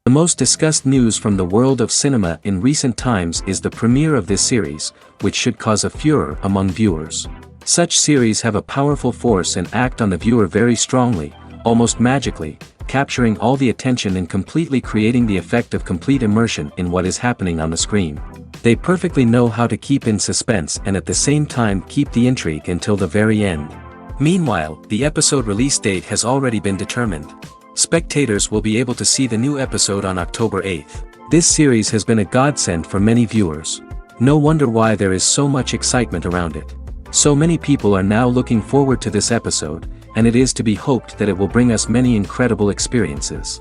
The most discussed news from the world of cinema in recent times is the premiere of this series, which should cause a furor among viewers. Such series have a powerful force and act on the viewer very strongly, almost magically, capturing all the attention and completely creating the effect of complete immersion in what is happening on the screen. They perfectly know how to keep in suspense and at the same time keep the intrigue until the very end. Meanwhile, the episode release date has already been determined. Spectators will be able to see the new episode on October 8th. This series has been a godsend for many viewers. No wonder why there is so much excitement around it. So many people are now looking forward to this episode, and it is to be hoped that it will bring us many incredible experiences.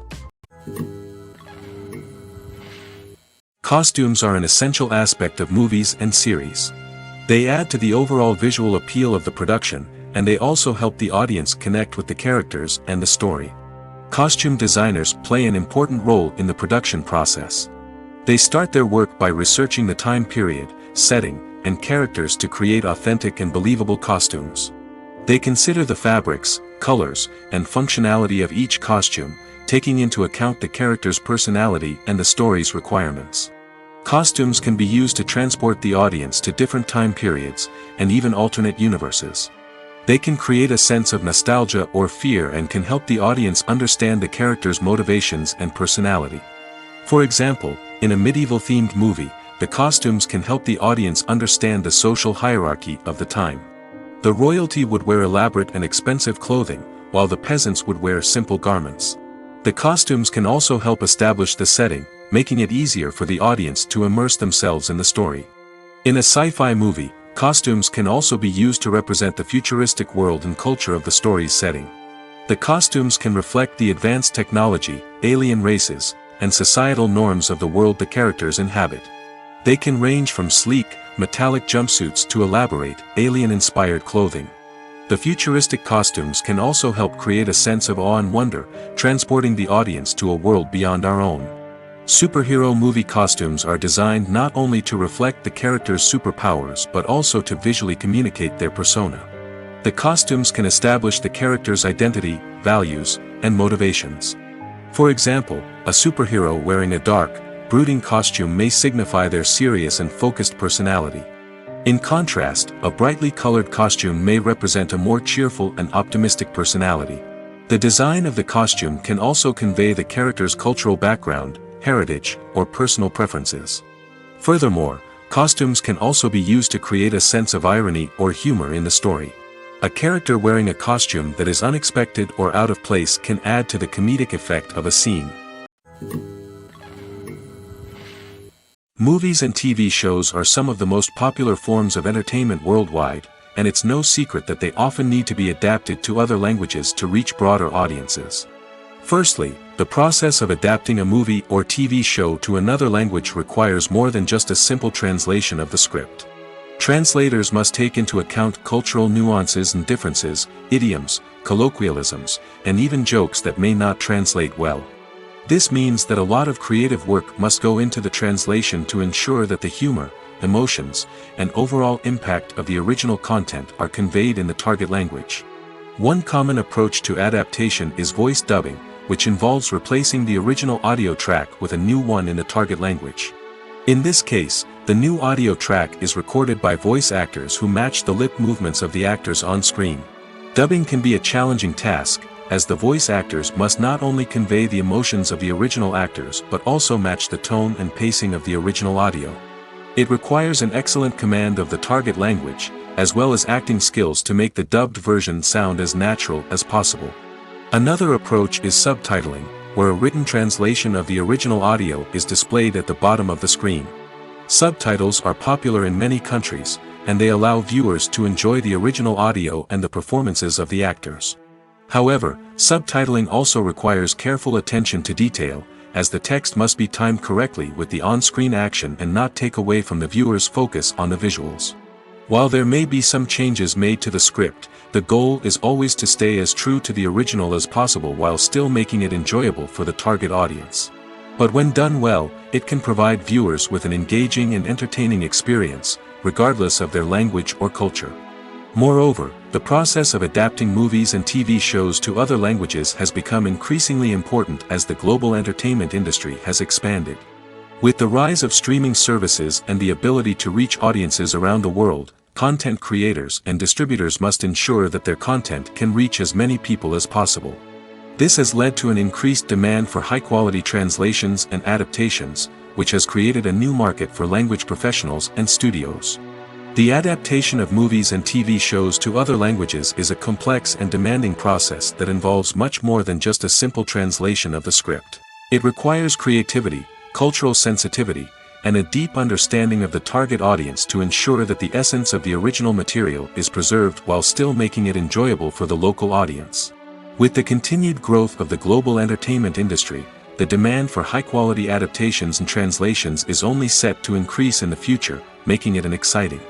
Costumes are an essential aspect of movies and series. They add to the overall visual appeal of the production, and they also help the audience connect with the characters and the story. Costume designers play an important role in the production process. They start their work by researching the time period, setting, and characters to create authentic and believable costumes. They consider the fabrics, colors, and functionality of each costume, taking into account the character's personality and the story's requirements. Costumes can be used to transport the audience to different time periods, and even alternate universes. They can create a sense of nostalgia or fear and can help the audience understand the character's motivations and personality. For example, in a medieval-themed movie, the costumes can help the audience understand the social hierarchy of the time. The royalty would wear elaborate and expensive clothing, while the peasants would wear simple garments. The costumes can also help establish the setting, making it easier for the audience to immerse themselves in the story. In a sci-fi movie, costumes can also be used to represent the futuristic world and culture of the story's setting. The costumes can reflect the advanced technology, alien races, and societal norms of the world the characters inhabit. They can range from sleek, metallic jumpsuits to elaborate, alien-inspired clothing. The futuristic costumes can also help create a sense of awe and wonder, transporting the audience to a world beyond our own. Superhero movie costumes are designed not only to reflect the character's superpowers but also to visually communicate their persona. The costumes can establish the character's identity, values, and motivations. For example, a superhero wearing a dark, brooding costume may signify their serious and focused personality. In contrast, a brightly colored costume may represent a more cheerful and optimistic personality. The design of the costume can also convey the character's cultural background, heritage, or personal preferences. Furthermore, costumes can also be used to create a sense of irony or humor in the story. A character wearing a costume that is unexpected or out of place can add to the comedic effect of a scene. Movies and TV shows are some of the most popular forms of entertainment worldwide, and it's no secret that they often need to be adapted to other languages to reach broader audiences. Firstly, the process of adapting a movie or TV show to another language requires more than just a simple translation of the script. Translators must take into account cultural nuances and differences, idioms, colloquialisms, and even jokes that may not translate well. This means that a lot of creative work must go into the translation to ensure that the humor, emotions, and overall impact of the original content are conveyed in the target language. One common approach to adaptation is voice dubbing, which involves replacing the original audio track with a new one in the target language. In this case, the new audio track is recorded by voice actors who match the lip movements of the actors on screen. Dubbing can be a challenging task, as the voice actors must not only convey the emotions of the original actors but also match the tone and pacing of the original audio. It requires an excellent command of the target language, as well as acting skills to make the dubbed version sound as natural as possible. Another approach is subtitling, where a written translation of the original audio is displayed at the bottom of the screen. Subtitles are popular in many countries, and they allow viewers to enjoy the original audio and the performances of the actors. However, subtitling also requires careful attention to detail, as the text must be timed correctly with the on-screen action and not take away from the viewer's focus on the visuals. While there may be some changes made to the script, the goal is always to stay as true to the original as possible while still making it enjoyable for the target audience. But when done well, it can provide viewers with an engaging and entertaining experience, regardless of their language or culture. Moreover, the process of adapting movies and TV shows to other languages has become increasingly important as the global entertainment industry has expanded. With the rise of streaming services and the ability to reach audiences around the world, content creators and distributors must ensure that their content can reach as many people as possible. This has led to an increased demand for high-quality translations and adaptations, which has created a new market for language professionals and studios. The adaptation of movies and TV shows to other languages is a complex and demanding process that involves much more than just a simple translation of the script. It requires creativity, cultural sensitivity, and a deep understanding of the target audience to ensure that the essence of the original material is preserved while still making it enjoyable for the local audience. With the continued growth of the global entertainment industry, the demand for high-quality adaptations and translations is only set to increase in the future, making it an exciting.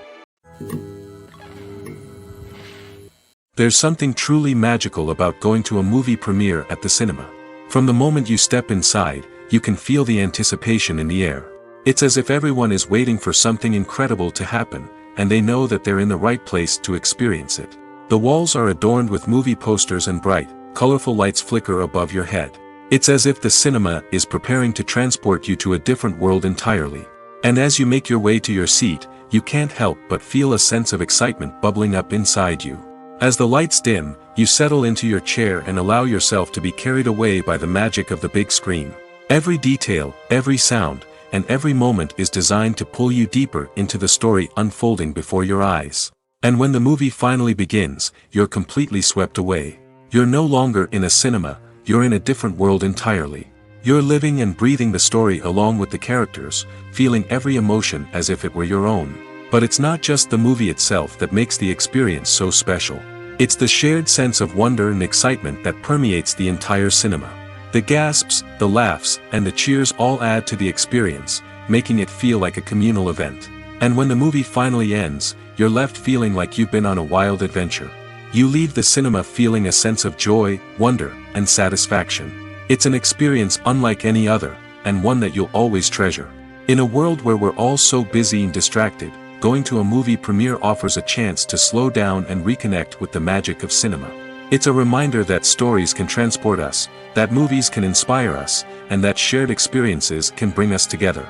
There's something truly magical about going to a movie premiere at the cinema. From the moment you step inside, you can feel the anticipation in the air. It's as if everyone is waiting for something incredible to happen, and they know that they're in the right place to experience it. The walls are adorned with movie posters and bright, colorful lights flicker above your head. It's as if the cinema is preparing to transport you to a different world entirely. And as you make your way to your seat, you can't help but feel a sense of excitement bubbling up inside you. As the lights dim, you settle into your chair and allow yourself to be carried away by the magic of the big screen. Every detail, every sound, and every moment is designed to pull you deeper into the story unfolding before your eyes. And when the movie finally begins, you're completely swept away. You're no longer in a cinema, you're in a different world entirely. You're living and breathing the story along with the characters, feeling every emotion as if it were your own. But it's not just the movie itself that makes the experience so special. It's the shared sense of wonder and excitement that permeates the entire cinema. The gasps, the laughs, and the cheers all add to the experience, making it feel like a communal event. And when the movie finally ends, you're left feeling like you've been on a wild adventure. You leave the cinema feeling a sense of joy, wonder, and satisfaction. It's an experience unlike any other, and one that you'll always treasure. In a world where we're all so busy and distracted, going to a movie premiere offers a chance to slow down and reconnect with the magic of cinema. It's a reminder that stories can transport us, that movies can inspire us, and that shared experiences can bring us together.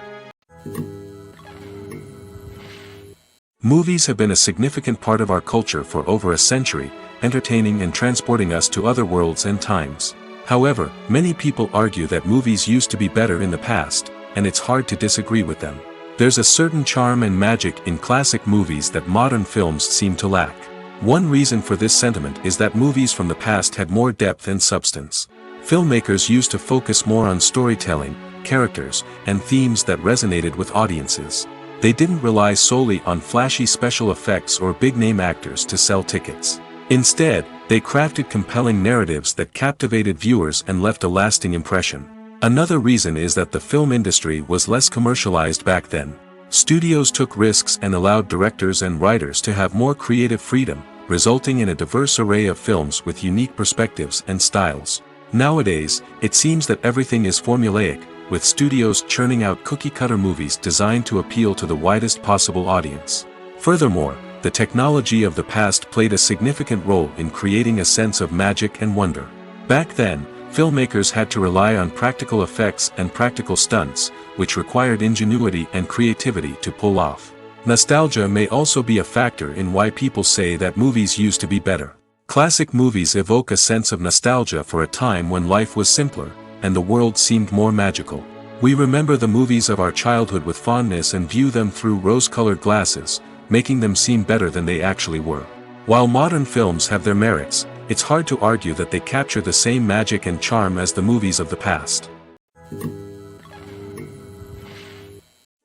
Movies have been a significant part of our culture for over a century, entertaining and transporting us to other worlds and times. However, many people argue that movies used to be better in the past, and it's hard to disagree with them. There's a certain charm and magic in classic movies that modern films seem to lack. One reason for this sentiment is that movies from the past had more depth and substance. Filmmakers used to focus more on storytelling, characters, and themes that resonated with audiences. They didn't rely solely on flashy special effects or big-name actors to sell tickets. Instead, they crafted compelling narratives that captivated viewers and left a lasting impression. Another reason is that the film industry was less commercialized back then. Studios took risks and allowed directors and writers to have more creative freedom, resulting in a diverse array of films with unique perspectives and styles. Nowadays, it seems that everything is formulaic, with studios churning out cookie-cutter movies designed to appeal to the widest possible audience. Furthermore, the technology of the past played a significant role in creating a sense of magic and wonder. Back then, filmmakers had to rely on practical effects and practical stunts, which required ingenuity and creativity to pull off. Nostalgia may also be a factor in why people say that movies used to be better. Classic movies evoke a sense of nostalgia for a time when life was simpler, and the world seemed more magical. We remember the movies of our childhood with fondness and view them through rose-colored glasses, making them seem better than they actually were. While modern films have their merits, it's hard to argue that they capture the same magic and charm as the movies of the past.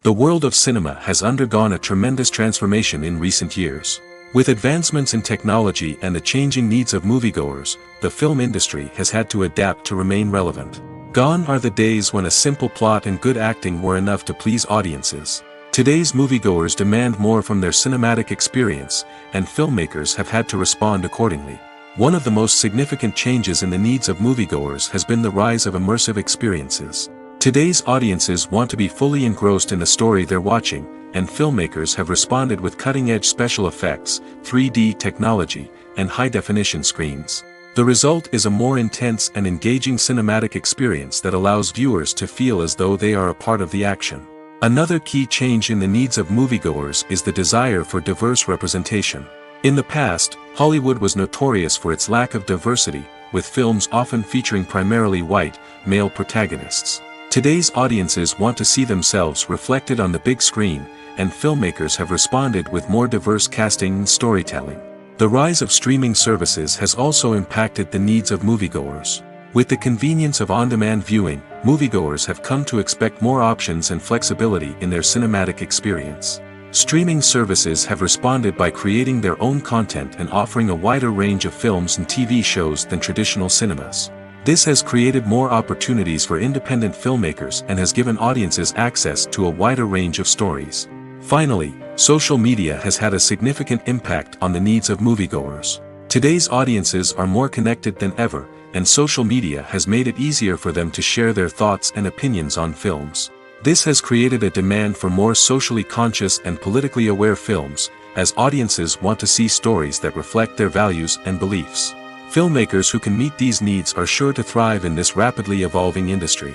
The world of cinema has undergone a tremendous transformation in recent years. With advancements in technology and the changing needs of moviegoers, the film industry has had to adapt to remain relevant. Gone are the days when a simple plot and good acting were enough to please audiences. Today's moviegoers demand more from their cinematic experience, and filmmakers have had to respond accordingly. One of the most significant changes in the needs of moviegoers has been the rise of immersive experiences. Today's audiences want to be fully engrossed in the story they're watching, and filmmakers have responded with cutting-edge special effects, 3D technology, and high-definition screens. The result is a more intense and engaging cinematic experience that allows viewers to feel as though they are a part of the action. Another key change in the needs of moviegoers is the desire for diverse representation. In the past, Hollywood was notorious for its lack of diversity, with films often featuring primarily white, male protagonists. Today's audiences want to see themselves reflected on the big screen, and filmmakers have responded with more diverse casting and storytelling. The rise of streaming services has also impacted the needs of moviegoers. With the convenience of on-demand viewing, moviegoers have come to expect more options and flexibility in their cinematic experience. Streaming services have responded by creating their own content and offering a wider range of films and TV shows than traditional cinemas. This has created more opportunities for independent filmmakers and has given audiences access to a wider range of stories. Finally, social media has had a significant impact on the needs of moviegoers. Today's audiences are more connected than ever, and social media has made it easier for them to share their thoughts and opinions on films. This has created a demand for more socially conscious and politically aware films, as audiences want to see stories that reflect their values and beliefs. Filmmakers who can meet these needs are sure to thrive in this rapidly evolving industry.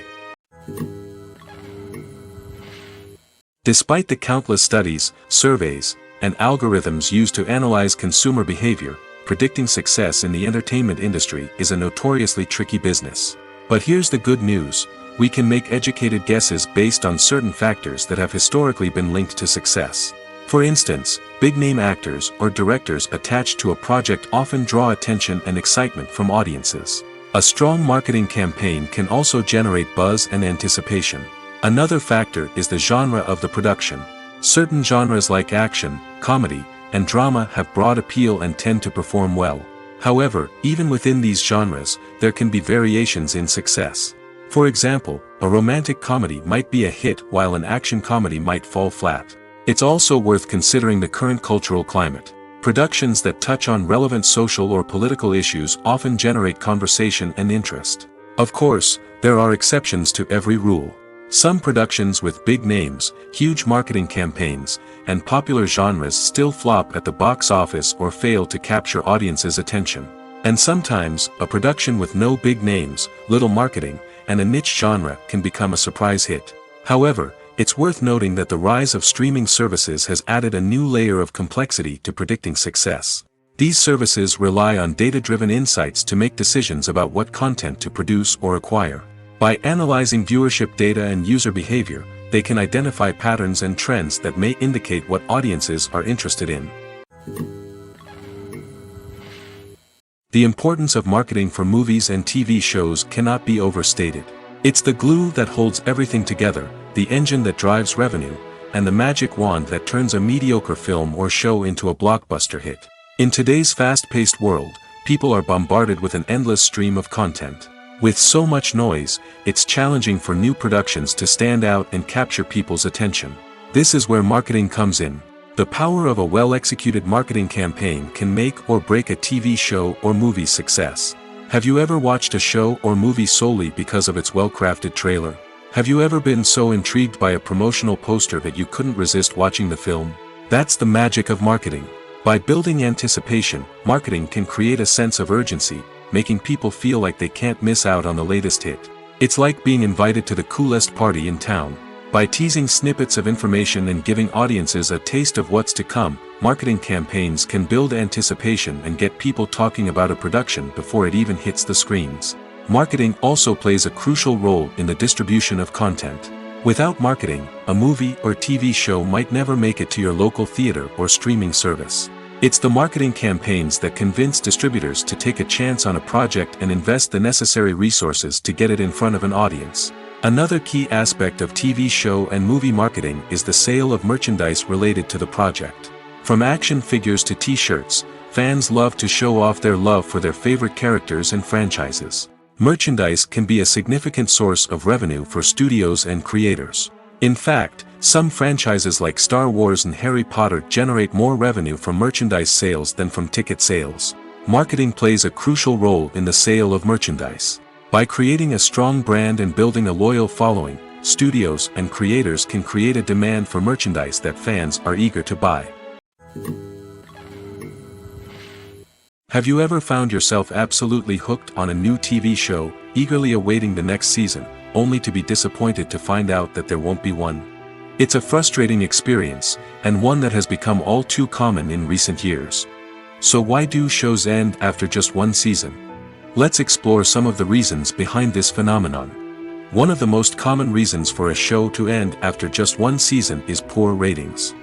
Despite the countless studies, surveys, and algorithms used to analyze consumer behavior, predicting success in the entertainment industry is a notoriously tricky business. But here's the good news: we can make educated guesses based on certain factors that have historically been linked to success. For instance, big-name actors or directors attached to a project often draw attention and excitement from audiences. A strong marketing campaign can also generate buzz and anticipation. Another factor is the genre of the production. Certain genres like action, comedy, and drama have broad appeal and tend to perform well. However, even within these genres, there can be variations in success. For example, a romantic comedy might be a hit while an action comedy might fall flat. It's also worth considering the current cultural climate. Productions that touch on relevant social or political issues often generate conversation and interest. Of course, there are exceptions to every rule. Some productions with big names, huge marketing campaigns, and popular genres still flop at the box office or fail to capture audiences' attention. And sometimes, a production with no big names, little marketing, and a niche genre can become a surprise hit. However, it's worth noting that the rise of streaming services has added a new layer of complexity to predicting success. These services rely on data-driven insights to make decisions about what content to produce or acquire. By analyzing viewership data and user behavior, they can identify patterns and trends that may indicate what audiences are interested in. The importance of marketing for movies and TV shows cannot be overstated. It's the glue that holds everything together, the engine that drives revenue, and the magic wand that turns a mediocre film or show into a blockbuster hit. In today's fast-paced world, people are bombarded with an endless stream of content. With so much noise, it's challenging for new productions to stand out and capture people's attention. This is where marketing comes in. The power of a well-executed marketing campaign can make or break a TV show or movie's success. Have you ever watched a show or movie solely because of its well-crafted trailer? Have you ever been so intrigued by a promotional poster that you couldn't resist watching the film? That's the magic of marketing. By building anticipation, marketing can create a sense of urgency, making people feel like they can't miss out on the latest hit. It's like being invited to the coolest party in town. By teasing snippets of information and giving audiences a taste of what's to come, marketing campaigns can build anticipation and get people talking about a production before it even hits the screens. Marketing also plays a crucial role in the distribution of content. Without marketing, a movie or TV show might never make it to your local theater or streaming service. It's the marketing campaigns that convince distributors to take a chance on a project and invest the necessary resources to get it in front of an audience. Another key aspect of TV show and movie marketing is the sale of merchandise related to the project. From action figures to t-shirts, fans love to show off their love for their favorite characters and franchises. Merchandise can be a significant source of revenue for studios and creators. In fact, some franchises like Star Wars and Harry Potter generate more revenue from merchandise sales than from ticket sales. Marketing plays a crucial role in the sale of merchandise. By creating a strong brand and building a loyal following, studios and creators can create a demand for merchandise that fans are eager to buy. Have you ever found yourself absolutely hooked on a new TV show, eagerly awaiting the next season, only to be disappointed to find out that there won't be one? It's a frustrating experience, and one that has become all too common in recent years. So why do shows end after just one season? Let's explore some of the reasons behind this phenomenon. One of the most common reasons for a show to end after just one season is poor ratings.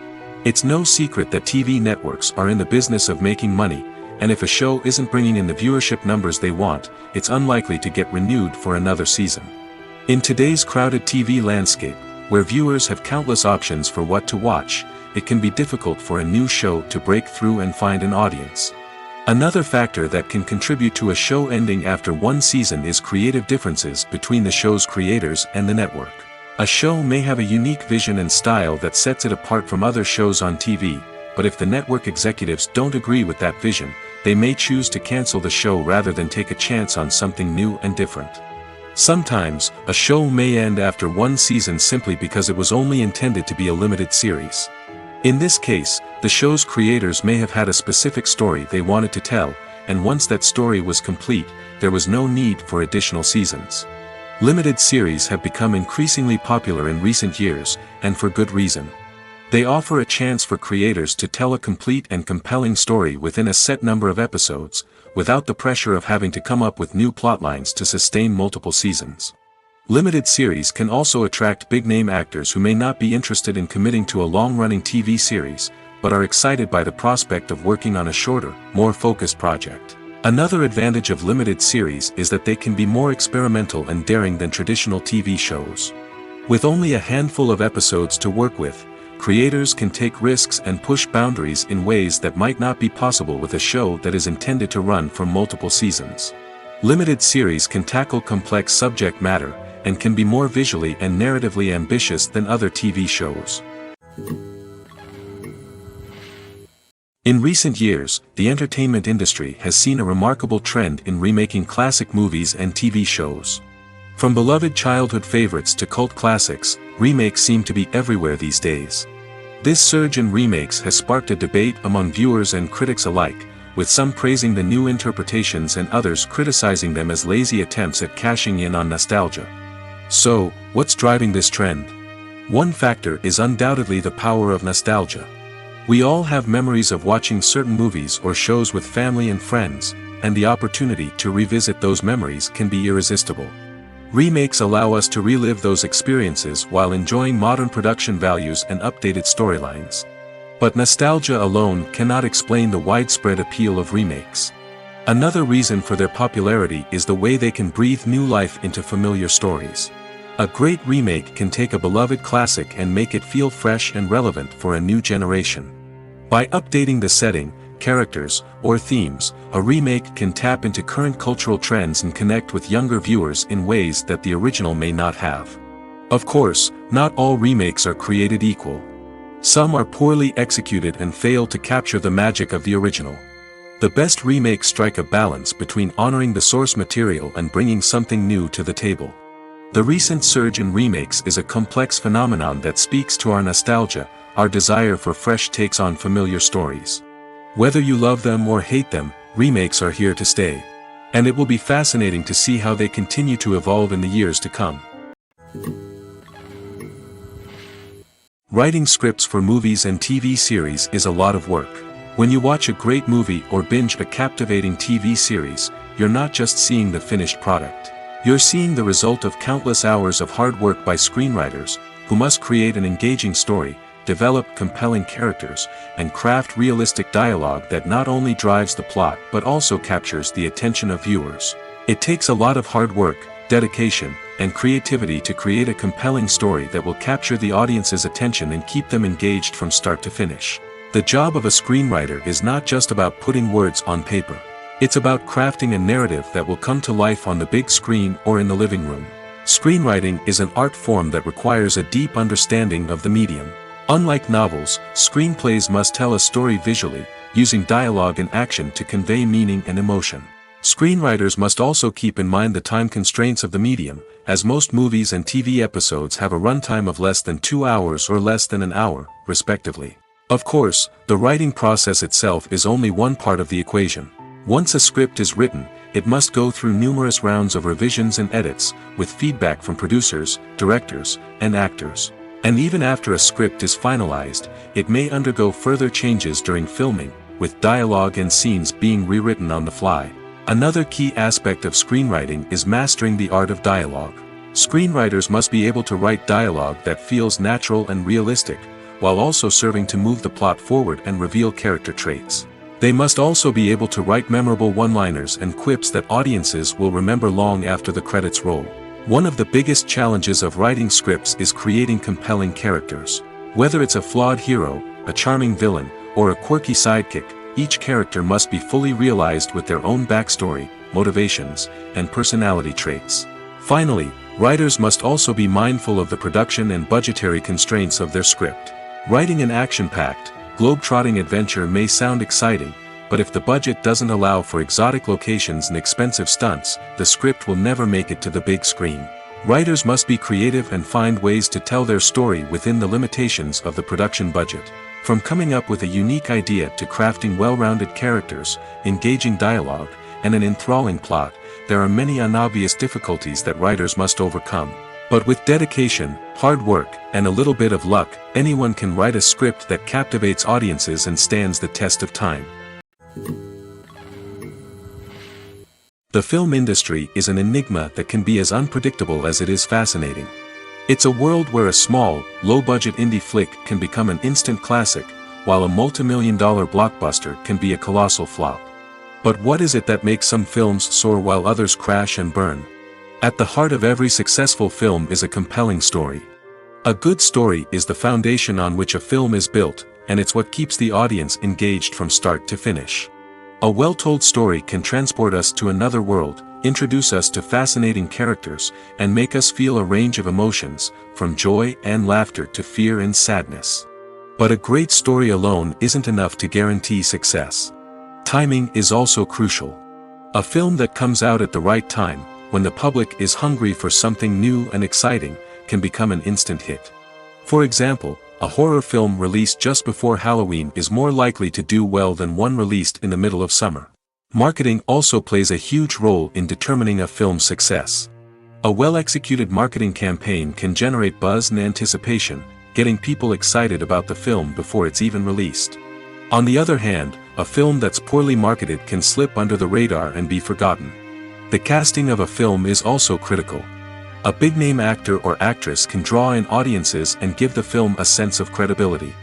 It's no secret that TV networks are in the business of making money, and if a show isn't bringing in the viewership numbers they want, it's unlikely to get renewed for another season. In today's crowded TV landscape, where viewers have countless options for what to watch, it can be difficult for a new show to break through and find an audience. Another factor that can contribute to a show ending after one season is creative differences between the show's creators and the network. A show may have a unique vision and style that sets it apart from other shows on TV, but if the network executives don't agree with that vision, they may choose to cancel the show rather than take a chance on something new and different. Sometimes, a show may end after one season simply because it was only intended to be a limited series. In this case, the show's creators may have had a specific story they wanted to tell, and once that story was complete, there was no need for additional seasons. Limited series have become increasingly popular in recent years, and for good reason. They offer a chance for creators to tell a complete and compelling story within a set number of episodes, without the pressure of having to come up with new plotlines to sustain multiple seasons. Limited series can also attract big-name actors who may not be interested in committing to a long-running TV series, but are excited by the prospect of working on a shorter, more focused project. Another advantage of limited series is that they can be more experimental and daring than traditional TV shows. With only a handful of episodes to work with, creators can take risks and push boundaries in ways that might not be possible with a show that is intended to run for multiple seasons. Limited series can tackle complex subject matter, and can be more visually and narratively ambitious than other TV shows. In recent years, the entertainment industry has seen a remarkable trend in remaking classic movies and TV shows. From beloved childhood favorites to cult classics, remakes seem to be everywhere these days. This surge in remakes has sparked a debate among viewers and critics alike, with some praising the new interpretations and others criticizing them as lazy attempts at cashing in on nostalgia. So, what's driving this trend? One factor is undoubtedly the power of nostalgia. We all have memories of watching certain movies or shows with family and friends, and the opportunity to revisit those memories can be irresistible. Remakes allow us to relive those experiences while enjoying modern production values and updated storylines. But nostalgia alone cannot explain the widespread appeal of remakes. Another reason for their popularity is the way they can breathe new life into familiar stories. A great remake can take a beloved classic and make it feel fresh and relevant for a new generation. By updating the setting, characters, or themes, a remake can tap into current cultural trends and connect with younger viewers in ways that the original may not have. Of course, not all remakes are created equal. Some are poorly executed and fail to capture the magic of the original. The best remakes strike a balance between honoring the source material and bringing something new to the table. The recent surge in remakes is a complex phenomenon that speaks to our nostalgia, our desire for fresh takes on familiar stories. Whether you love them or hate them, remakes are here to stay. And it will be fascinating to see how they continue to evolve in the years to come. Writing scripts for movies and TV series is a lot of work. When you watch a great movie or binge a captivating TV series, you're not just seeing the finished product. You're seeing the result of countless hours of hard work by screenwriters, who must create an engaging story, develop compelling characters, and craft realistic dialogue that not only drives the plot but also captures the attention of viewers. It takes a lot of hard work, dedication, and creativity to create a compelling story that will capture the audience's attention and keep them engaged from start to finish. The job of a screenwriter is not just about putting words on paper. It's about crafting a narrative that will come to life on the big screen or in the living room. Screenwriting is an art form that requires a deep understanding of the medium. Unlike novels, screenplays must tell a story visually, using dialogue and action to convey meaning and emotion. Screenwriters must also keep in mind the time constraints of the medium, as most movies and TV episodes have a runtime of less than 2 hours or less than an hour, respectively. Of course, the writing process itself is only one part of the equation. Once a script is written, it must go through numerous rounds of revisions and edits, with feedback from producers, directors, and actors. And even after a script is finalized, it may undergo further changes during filming, with dialogue and scenes being rewritten on the fly. Another key aspect of screenwriting is mastering the art of dialogue. Screenwriters must be able to write dialogue that feels natural and realistic, while also serving to move the plot forward and reveal character traits. They must also be able to write memorable one-liners and quips that audiences will remember long after the credits roll. One of the biggest challenges of writing scripts is creating compelling characters. Whether it's a flawed hero, a charming villain, or a quirky sidekick, each character must be fully realized with their own backstory, motivations, and personality traits. Finally, writers must also be mindful of the production and budgetary constraints of their script. Writing an action-packed, globe-trotting adventure may sound exciting, but if the budget doesn't allow for exotic locations and expensive stunts, the script will never make it to the big screen. Writers must be creative and find ways to tell their story within the limitations of the production budget. From coming up with a unique idea to crafting well-rounded characters, engaging dialogue, and an enthralling plot, there are many unobvious difficulties that writers must overcome. But with dedication, hard work, and a little bit of luck, anyone can write a script that captivates audiences and stands the test of time. The film industry is an enigma that can be as unpredictable as it is fascinating. It's a world where a small, low-budget indie flick can become an instant classic, while a multi-million-dollar blockbuster can be a colossal flop. But what is it that makes some films soar while others crash and burn? At the heart of every successful film is a compelling story. A good story is the foundation on which a film is built, and it's what keeps the audience engaged from start to finish. A well-told story can transport us to another world, introduce us to fascinating characters, and make us feel a range of emotions, from joy and laughter to fear and sadness. But a great story alone isn't enough to guarantee success. Timing is also crucial. A film that comes out at the right time, when the public is hungry for something new and exciting, can become an instant hit. For example, a horror film released just before Halloween is more likely to do well than one released in the middle of summer. Marketing also plays a huge role in determining a film's success. A well-executed marketing campaign can generate buzz and anticipation, getting people excited about the film before it's even released. On the other hand, a film that's poorly marketed can slip under the radar and be forgotten. The casting of a film is also critical. A big-name actor or actress can draw in audiences and give the film a sense of credibility.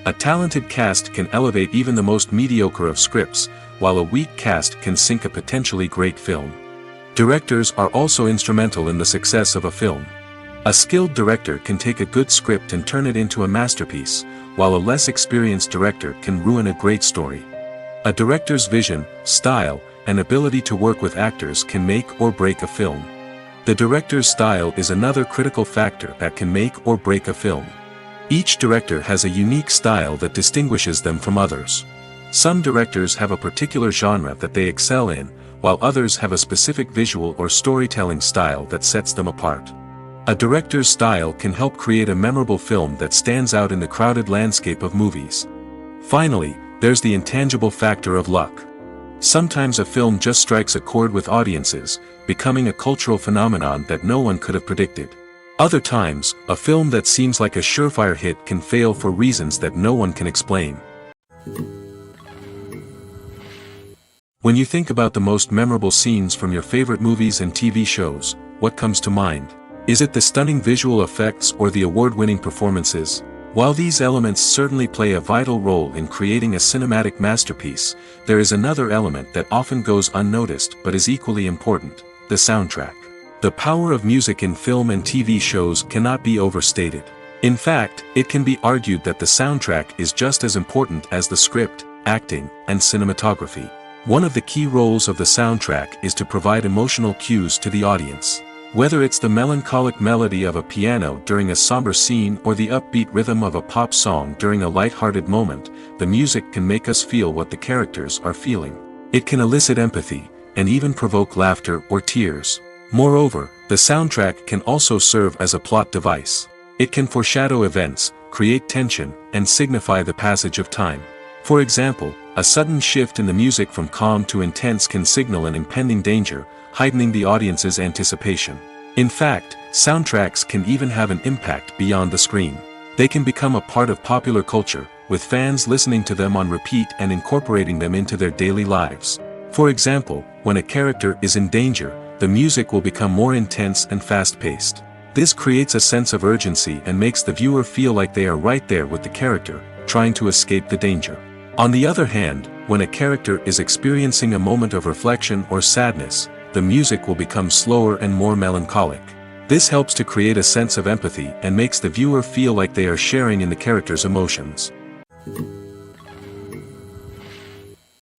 A talented cast can elevate even the most mediocre of scripts, while a weak cast can sink a potentially great film. Directors are also instrumental in the success of a film. A skilled director can take a good script and turn it into a masterpiece, while a less experienced director can ruin a great story. A director's vision, style, and ability to work with actors can make or break a film. The director's style is another critical factor that can make or break a film. Each director has a unique style that distinguishes them from others. Some directors have a particular genre that they excel in, while others have a specific visual or storytelling style that sets them apart. A director's style can help create a memorable film that stands out in the crowded landscape of movies. Finally, there's the intangible factor of luck. Sometimes a film just strikes a chord with audiences, becoming a cultural phenomenon that no one could have predicted. Other times, a film that seems like a surefire hit can fail for reasons that no one can explain. When you think about the most memorable scenes from your favorite movies and TV shows, what comes to mind? Is it the stunning visual effects or the award-winning performances? While these elements certainly play a vital role in creating a cinematic masterpiece, there is another element that often goes unnoticed but is equally important: the soundtrack. The power of music in film and TV shows cannot be overstated. In fact, it can be argued that the soundtrack is just as important as the script, acting, and cinematography. One of the key roles of the soundtrack is to provide emotional cues to the audience. Whether it's the melancholic melody of a piano during a somber scene or the upbeat rhythm of a pop song during a light-hearted moment, the music can make us feel what the characters are feeling. It can elicit empathy, and even provoke laughter or tears. Moreover, the soundtrack can also serve as a plot device. It can foreshadow events, create tension, and signify the passage of time. For example, a sudden shift in the music from calm to intense can signal an impending danger, heightening the audience's anticipation. In fact, soundtracks can even have an impact beyond the screen. They can become a part of popular culture, with fans listening to them on repeat and incorporating them into their daily lives. For example, when a character is in danger, the music will become more intense and fast-paced. This creates a sense of urgency and makes the viewer feel like they are right there with the character, trying to escape the danger. On the other hand, when a character is experiencing a moment of reflection or sadness, the music will become slower and more melancholic. This helps to create a sense of empathy and makes the viewer feel like they are sharing in the character's emotions.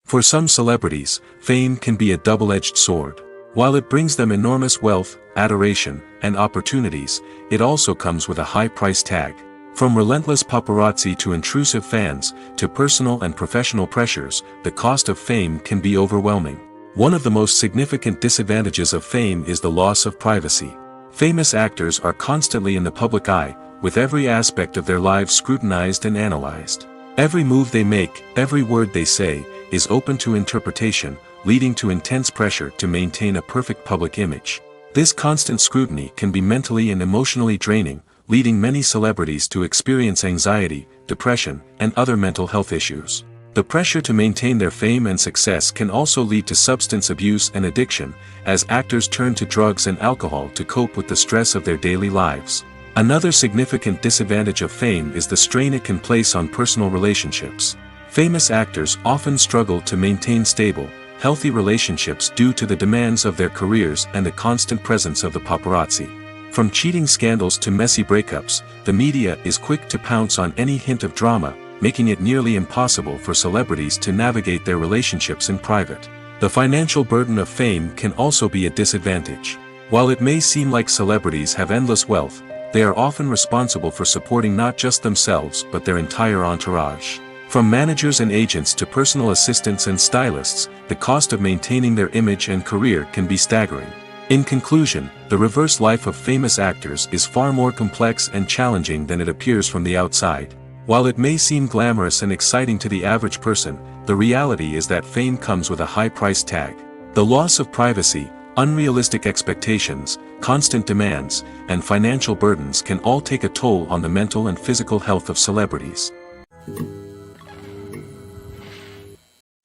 For some celebrities, fame can be a double-edged sword. While it brings them enormous wealth, adoration, and opportunities, it also comes with a high price tag. From relentless paparazzi to intrusive fans, to personal and professional pressures, the cost of fame can be overwhelming. One of the most significant disadvantages of fame is the loss of privacy. Famous actors are constantly in the public eye, with every aspect of their lives scrutinized and analyzed. Every move they make, every word they say, is open to interpretation, leading to intense pressure to maintain a perfect public image. This constant scrutiny can be mentally and emotionally draining, leading many celebrities to experience anxiety, depression, and other mental health issues. The pressure to maintain their fame and success can also lead to substance abuse and addiction, as actors turn to drugs and alcohol to cope with the stress of their daily lives. Another significant disadvantage of fame is the strain it can place on personal relationships. Famous actors often struggle to maintain stable, healthy relationships due to the demands of their careers and the constant presence of the paparazzi. From cheating scandals to messy breakups, the media is quick to pounce on any hint of drama, making it nearly impossible for celebrities to navigate their relationships in private. The financial burden of fame can also be a disadvantage. While it may seem like celebrities have endless wealth, they are often responsible for supporting not just themselves but their entire entourage. From managers and agents to personal assistants and stylists, the cost of maintaining their image and career can be staggering. In conclusion, the reverse life of famous actors is far more complex and challenging than it appears from the outside. While it may seem glamorous and exciting to the average person, the reality is that fame comes with a high price tag. The loss of privacy, unrealistic expectations, constant demands, and financial burdens can all take a toll on the mental and physical health of celebrities.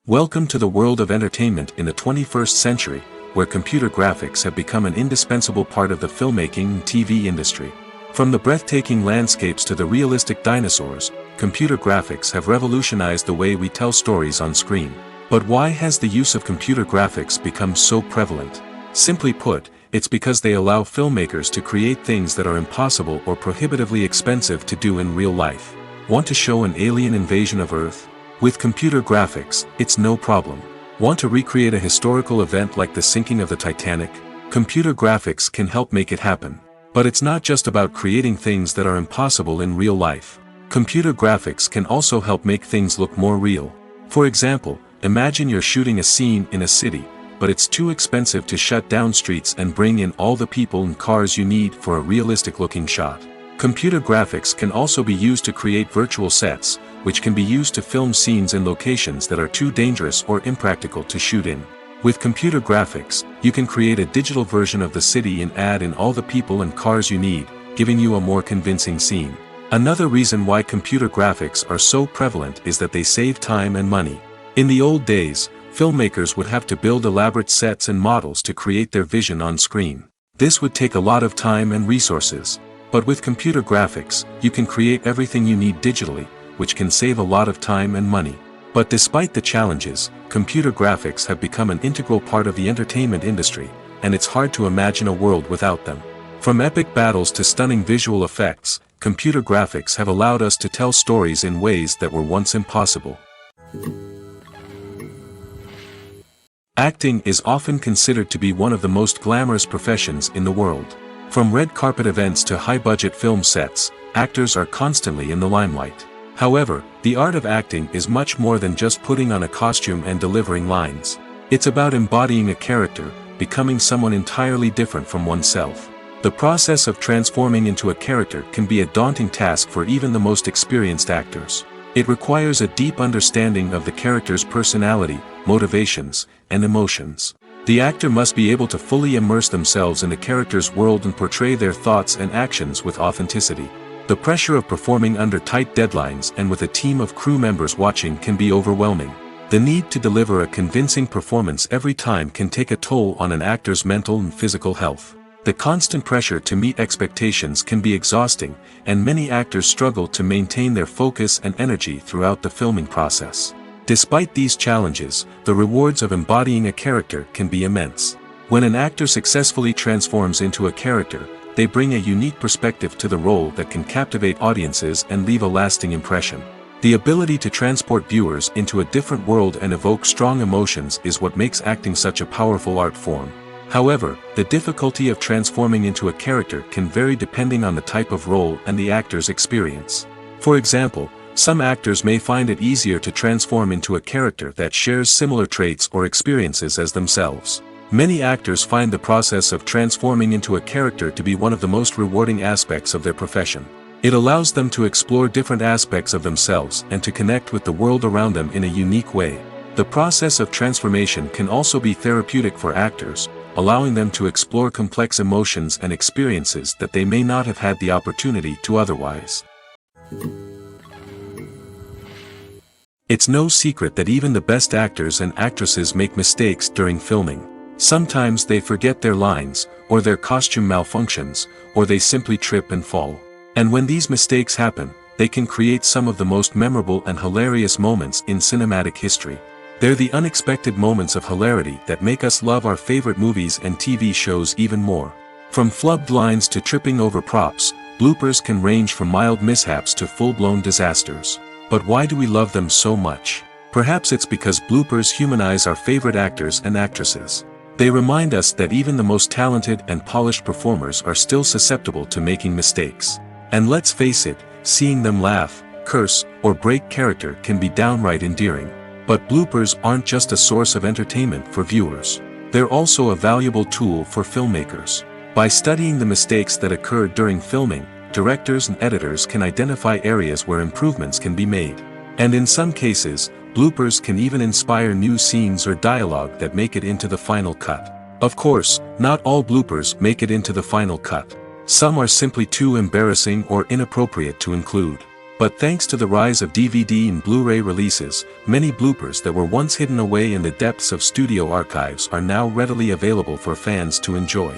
Welcome to the world of entertainment in the 21st century, where computer graphics have become an indispensable part of the filmmaking and TV industry. From the breathtaking landscapes to the realistic dinosaurs, computer graphics have revolutionized the way we tell stories on screen. But why has the use of computer graphics become so prevalent? Simply put, it's because they allow filmmakers to create things that are impossible or prohibitively expensive to do in real life. Want to show an alien invasion of Earth? With computer graphics, it's no problem. Want to recreate a historical event like the sinking of the Titanic? Computer graphics can help make it happen. But it's not just about creating things that are impossible in real life. Computer graphics can also help make things look more real. For example, imagine you're shooting a scene in a city, but it's too expensive to shut down streets and bring in all the people and cars you need for a realistic-looking shot. Computer graphics can also be used to create virtual sets, which can be used to film scenes in locations that are too dangerous or impractical to shoot in. With computer graphics, you can create a digital version of the city and add in all the people and cars you need, giving you a more convincing scene. Another reason why computer graphics are so prevalent is that they save time and money. In the old days, filmmakers would have to build elaborate sets and models to create their vision on screen. This would take a lot of time and resources. But with computer graphics, you can create everything you need digitally, which can save a lot of time and money. But despite the challenges, computer graphics have become an integral part of the entertainment industry, and it's hard to imagine a world without them. From epic battles to stunning visual effects, computer graphics have allowed us to tell stories in ways that were once impossible. Acting is often considered to be one of the most glamorous professions in the world. From red carpet events to high-budget film sets, actors are constantly in the limelight. However, the art of acting is much more than just putting on a costume and delivering lines. It's about embodying a character, becoming someone entirely different from oneself. The process of transforming into a character can be a daunting task for even the most experienced actors. It requires a deep understanding of the character's personality, motivations, and emotions. The actor must be able to fully immerse themselves in the character's world and portray their thoughts and actions with authenticity. The pressure of performing under tight deadlines and with a team of crew members watching can be overwhelming. The need to deliver a convincing performance every time can take a toll on an actor's mental and physical health. The constant pressure to meet expectations can be exhausting, and many actors struggle to maintain their focus and energy throughout the filming process. Despite these challenges, the rewards of embodying a character can be immense. When an actor successfully transforms into a character, they bring a unique perspective to the role that can captivate audiences and leave a lasting impression. The ability to transport viewers into a different world and evoke strong emotions is what makes acting such a powerful art form. However, the difficulty of transforming into a character can vary depending on the type of role and the actor's experience. For example, some actors may find it easier to transform into a character that shares similar traits or experiences as themselves. Many actors find the process of transforming into a character to be one of the most rewarding aspects of their profession. It allows them to explore different aspects of themselves and to connect with the world around them in a unique way. The process of transformation can also be therapeutic for actors, allowing them to explore complex emotions and experiences that they may not have had the opportunity to otherwise. It's no secret that even the best actors and actresses make mistakes during filming. Sometimes they forget their lines, or their costume malfunctions, or they simply trip and fall. And when these mistakes happen, they can create some of the most memorable and hilarious moments in cinematic history. They're the unexpected moments of hilarity that make us love our favorite movies and TV shows even more. From flubbed lines to tripping over props, bloopers can range from mild mishaps to full-blown disasters. But why do we love them so much? Perhaps it's because bloopers humanize our favorite actors and actresses. They remind us that even the most talented and polished performers are still susceptible to making mistakes. And let's face it, seeing them laugh, curse, or break character can be downright endearing. But bloopers aren't just a source of entertainment for viewers. They're also a valuable tool for filmmakers. By studying the mistakes that occurred during filming, directors and editors can identify areas where improvements can be made. And in some cases, bloopers can even inspire new scenes or dialogue that make it into the final cut. Of course, not all bloopers make it into the final cut. Some are simply too embarrassing or inappropriate to include. But thanks to the rise of DVD and Blu-ray releases, many bloopers that were once hidden away in the depths of studio archives are now readily available for fans to enjoy.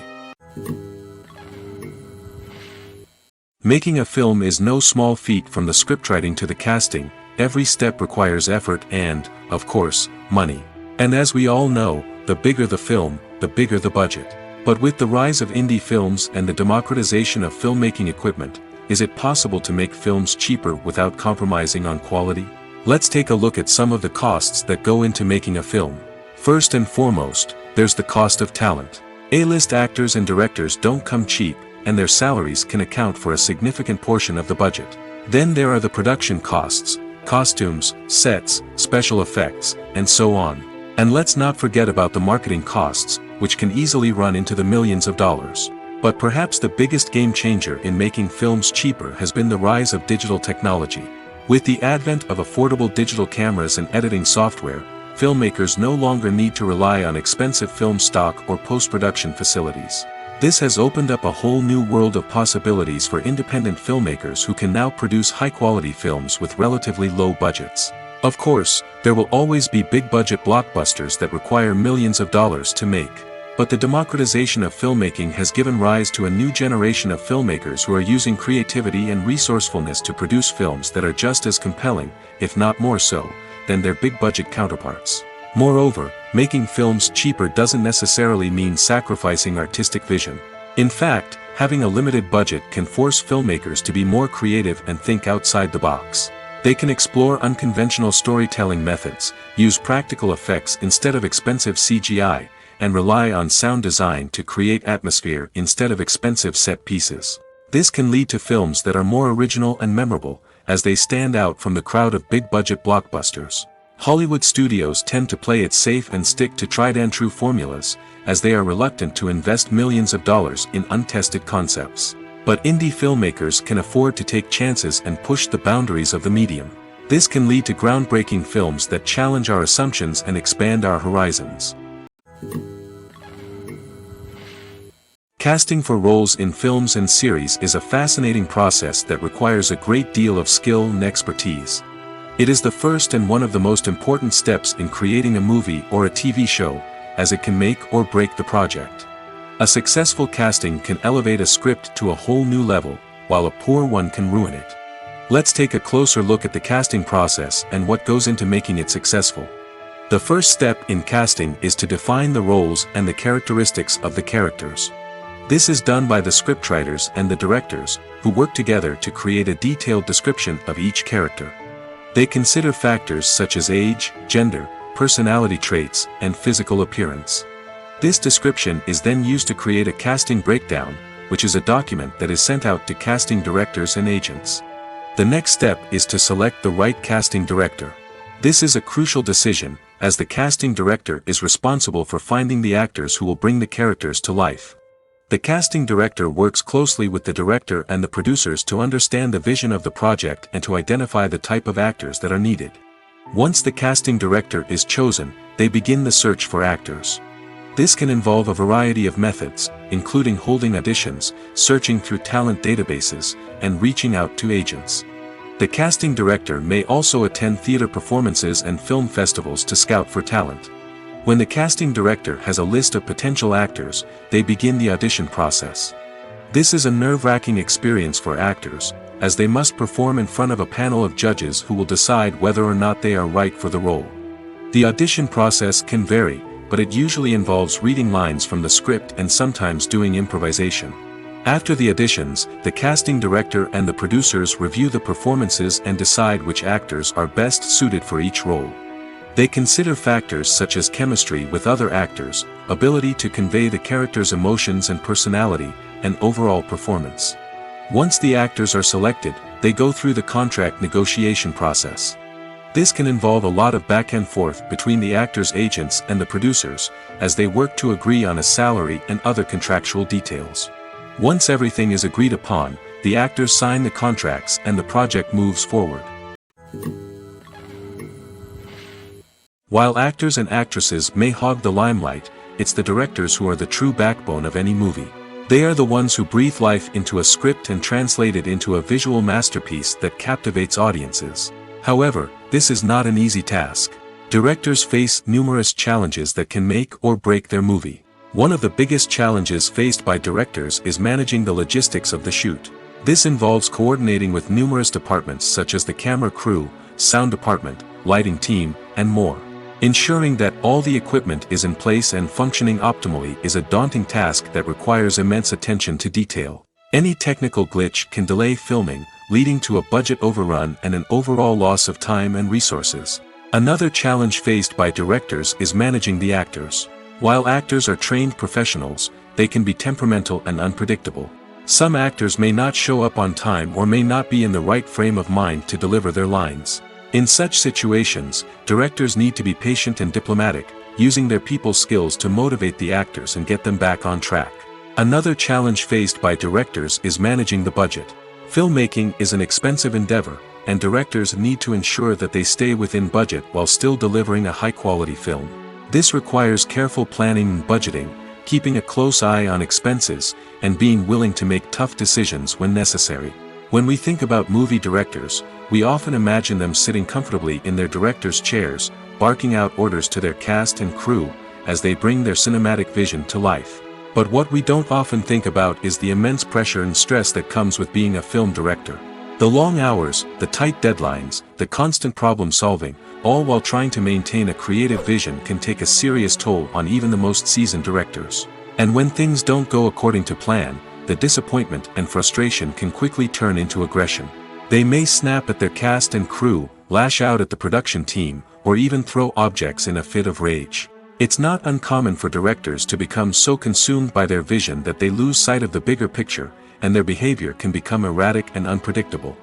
Making a film is no small feat. From the scriptwriting to the casting, every step requires effort and, of course, money. And as we all know, the bigger the film, the bigger the budget. But with the rise of indie films and the democratization of filmmaking equipment, is it possible to make films cheaper without compromising on quality? Let's take a look at some of the costs that go into making a film. First and foremost, there's the cost of talent. A-list actors and directors don't come cheap, and their salaries can account for a significant portion of the budget. Then there are the production costs, costumes, sets, special effects, and so on. And let's not forget about the marketing costs, which can easily run into the millions of dollars. But perhaps the biggest game changer in making films cheaper has been the rise of digital technology. With the advent of affordable digital cameras and editing software, filmmakers no longer need to rely on expensive film stock or post-production facilities. This has opened up a whole new world of possibilities for independent filmmakers who can now produce high-quality films with relatively low budgets. Of course, there will always be big-budget blockbusters that require millions of dollars to make. But the democratization of filmmaking has given rise to a new generation of filmmakers who are using creativity and resourcefulness to produce films that are just as compelling, if not more so, than their big-budget counterparts. Moreover, making films cheaper doesn't necessarily mean sacrificing artistic vision. In fact, having a limited budget can force filmmakers to be more creative and think outside the box. They can explore unconventional storytelling methods, use practical effects instead of expensive CGI, and rely on sound design to create atmosphere instead of expensive set pieces. This can lead to films that are more original and memorable, as they stand out from the crowd of big-budget blockbusters. Hollywood studios tend to play it safe and stick to tried-and-true formulas, as they are reluctant to invest millions of dollars in untested concepts. But indie filmmakers can afford to take chances and push the boundaries of the medium. This can lead to groundbreaking films that challenge our assumptions and expand our horizons. Casting for roles in films and series is a fascinating process that requires a great deal of skill and expertise. It is the first and one of the most important steps in creating a movie or a TV show, as it can make or break the project. A successful casting can elevate a script to a whole new level, while a poor one can ruin it. Let's take a closer look at the casting process and what goes into making it successful. The first step in casting is to define the roles and the characteristics of the characters. This is done by the scriptwriters and the directors, who work together to create a detailed description of each character. They consider factors such as age, gender, personality traits, and physical appearance. This description is then used to create a casting breakdown, which is a document that is sent out to casting directors and agents. The next step is to select the right casting director. This is a crucial decision, as the casting director is responsible for finding the actors who will bring the characters to life. The casting director works closely with the director and the producers to understand the vision of the project and to identify the type of actors that are needed. Once the casting director is chosen, they begin the search for actors. This can involve a variety of methods, including holding auditions, searching through talent databases, and reaching out to agents. The casting director may also attend theater performances and film festivals to scout for talent. When the casting director has a list of potential actors, they begin the audition process. This is a nerve-wracking experience for actors, as they must perform in front of a panel of judges who will decide whether or not they are right for the role. The audition process can vary, but it usually involves reading lines from the script and sometimes doing improvisation. After the auditions, the casting director and the producers review the performances and decide which actors are best suited for each role. They consider factors such as chemistry with other actors, ability to convey the character's emotions and personality, and overall performance. Once the actors are selected, they go through the contract negotiation process. This can involve a lot of back and forth between the actors' agents and the producers, as they work to agree on a salary and other contractual details. Once everything is agreed upon, the actors sign the contracts and the project moves forward. While actors and actresses may hog the limelight, it's the directors who are the true backbone of any movie. They are the ones who breathe life into a script and translate it into a visual masterpiece that captivates audiences. However, this is not an easy task. Directors face numerous challenges that can make or break their movie. One of the biggest challenges faced by directors is managing the logistics of the shoot. This involves coordinating with numerous departments such as the camera crew, sound department, lighting team, and more. Ensuring that all the equipment is in place and functioning optimally is a daunting task that requires immense attention to detail. Any technical glitch can delay filming, leading to a budget overrun and an overall loss of time and resources. Another challenge faced by directors is managing the actors. While actors are trained professionals, they can be temperamental and unpredictable. Some actors may not show up on time or may not be in the right frame of mind to deliver their lines. In such situations, directors need to be patient and diplomatic, using their people skills to motivate the actors and get them back on track. Another challenge faced by directors is managing the budget. Filmmaking is an expensive endeavor, and directors need to ensure that they stay within budget while still delivering a high-quality film. This requires careful planning and budgeting, keeping a close eye on expenses, and being willing to make tough decisions when necessary. When we think about movie directors, we often imagine them sitting comfortably in their director's chairs, barking out orders to their cast and crew, as they bring their cinematic vision to life. But what we don't often think about is the immense pressure and stress that comes with being a film director. The long hours, the tight deadlines, the constant problem solving, all while trying to maintain a creative vision can take a serious toll on even the most seasoned directors. And when things don't go according to plan, the disappointment and frustration can quickly turn into aggression. They may snap at their cast and crew, lash out at the production team, or even throw objects in a fit of rage. It's not uncommon for directors to become so consumed by their vision that they lose sight of the bigger picture, and their behavior can become erratic and unpredictable.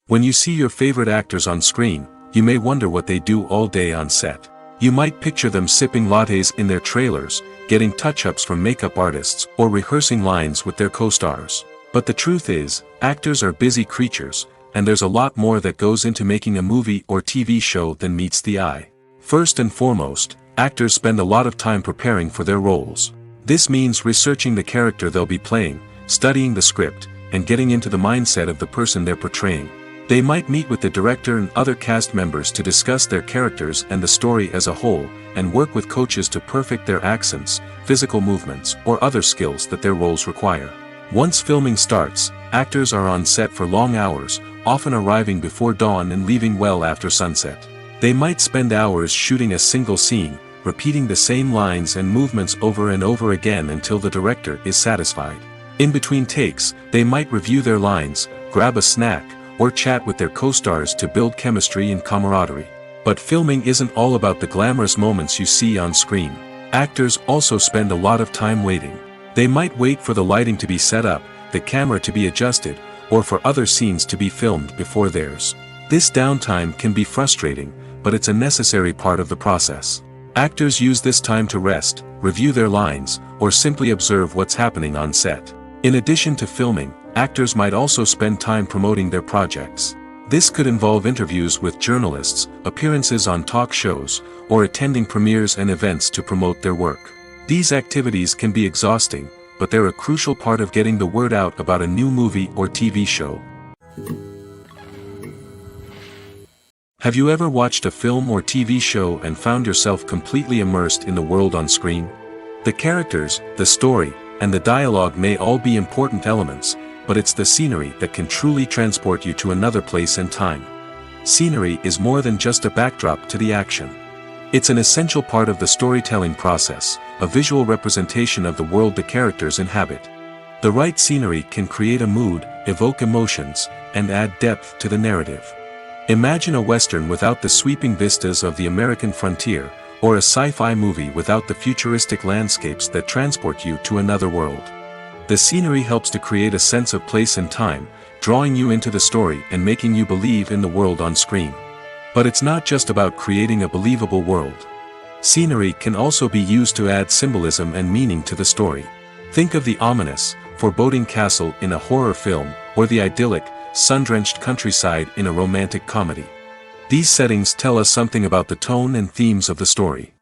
When you see your favorite actors on screen, you may wonder what they do all day on set. You might picture them sipping lattes in their trailers, getting touch-ups from makeup artists, or rehearsing lines with their co-stars. But the truth is, actors are busy creatures, and there's a lot more that goes into making a movie or TV show than meets the eye. First and foremost, actors spend a lot of time preparing for their roles. This means researching the character they'll be playing, studying the script, and getting into the mindset of the person they're portraying. They might meet with the director and other cast members to discuss their characters and the story as a whole, and work with coaches to perfect their accents, physical movements, or other skills that their roles require. Once filming starts, actors are on set for long hours, often arriving before dawn and leaving well after sunset. They might spend hours shooting a single scene, repeating the same lines and movements over and over again until the director is satisfied. In between takes, they might review their lines, grab a snack, or chat with their co-stars to build chemistry and camaraderie. But filming isn't all about the glamorous moments you see on screen. Actors also spend a lot of time waiting. They might wait for the lighting to be set up, the camera to be adjusted, or for other scenes to be filmed before theirs. This downtime can be frustrating, but it's a necessary part of the process. Actors use this time to rest, review their lines, or simply observe what's happening on set. In addition to filming, actors might also spend time promoting their projects. This could involve interviews with journalists, appearances on talk shows, or attending premieres and events to promote their work. These activities can be exhausting, but they're a crucial part of getting the word out about a new movie or TV show. Have you ever watched a film or TV show and found yourself completely immersed in the world on screen? The characters, the story, and the dialogue may all be important elements, but it's the scenery that can truly transport you to another place and time. Scenery is more than just a backdrop to the action. It's an essential part of the storytelling process, a visual representation of the world the characters inhabit. The right scenery can create a mood, evoke emotions, and add depth to the narrative. Imagine a Western without the sweeping vistas of the American frontier, or a sci-fi movie without the futuristic landscapes that transport you to another world. The scenery helps to create a sense of place and time, drawing you into the story and making you believe in the world on screen. But it's not just about creating a believable world. Scenery can also be used to add symbolism and meaning to the story. Think of the ominous, foreboding castle in a horror film, or the idyllic, sun-drenched countryside in a romantic comedy. These settings tell us something about the tone and themes of the story.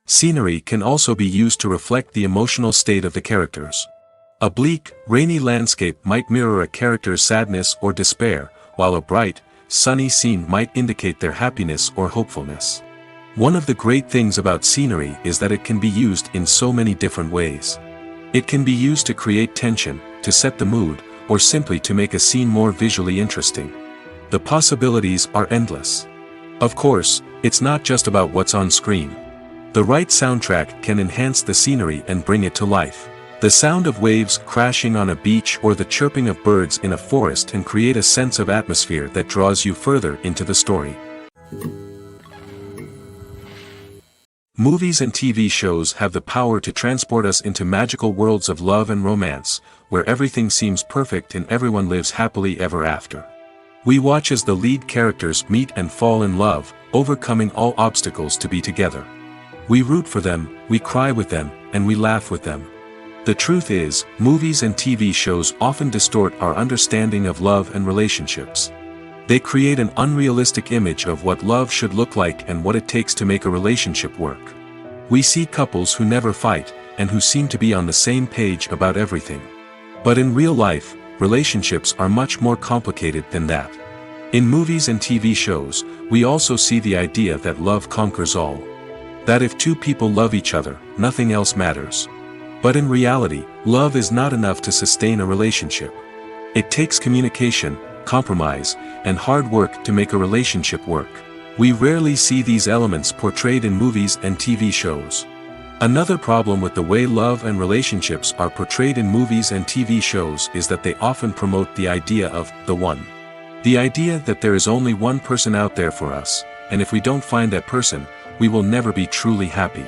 Scenery can also be used to reflect the emotional state of the characters. A bleak, rainy landscape might mirror a character's sadness or despair, while a bright, sunny scene might indicate their happiness or hopefulness. One of the great things about scenery is that it can be used in so many different ways. It can be used to create tension, to set the mood, or simply to make a scene more visually interesting. The possibilities are endless. Of course, it's not just about what's on screen. The right soundtrack can enhance the scenery and bring it to life. The sound of waves crashing on a beach or the chirping of birds in a forest can create a sense of atmosphere that draws you further into the story. Movies and TV shows have the power to transport us into magical worlds of love and romance, where everything seems perfect and everyone lives happily ever after. We watch as the lead characters meet and fall in love, overcoming all obstacles to be together. We root for them, we cry with them, and we laugh with them. The truth is, movies and TV shows often distort our understanding of love and relationships. They create an unrealistic image of what love should look like and what it takes to make a relationship work. We see couples who never fight, and who seem to be on the same page about everything. But in real life, relationships are much more complicated than that. In movies and TV shows, we also see the idea that love conquers all. That if two people love each other, nothing else matters. But in reality, love is not enough to sustain a relationship. It takes communication, compromise, and hard work to make a relationship work. We rarely see these elements portrayed in movies and TV shows. Another problem with the way love and relationships are portrayed in movies and TV shows is that they often promote the idea of the one. The idea that there is only one person out there for us, and if we don't find that person, we will never be truly happy.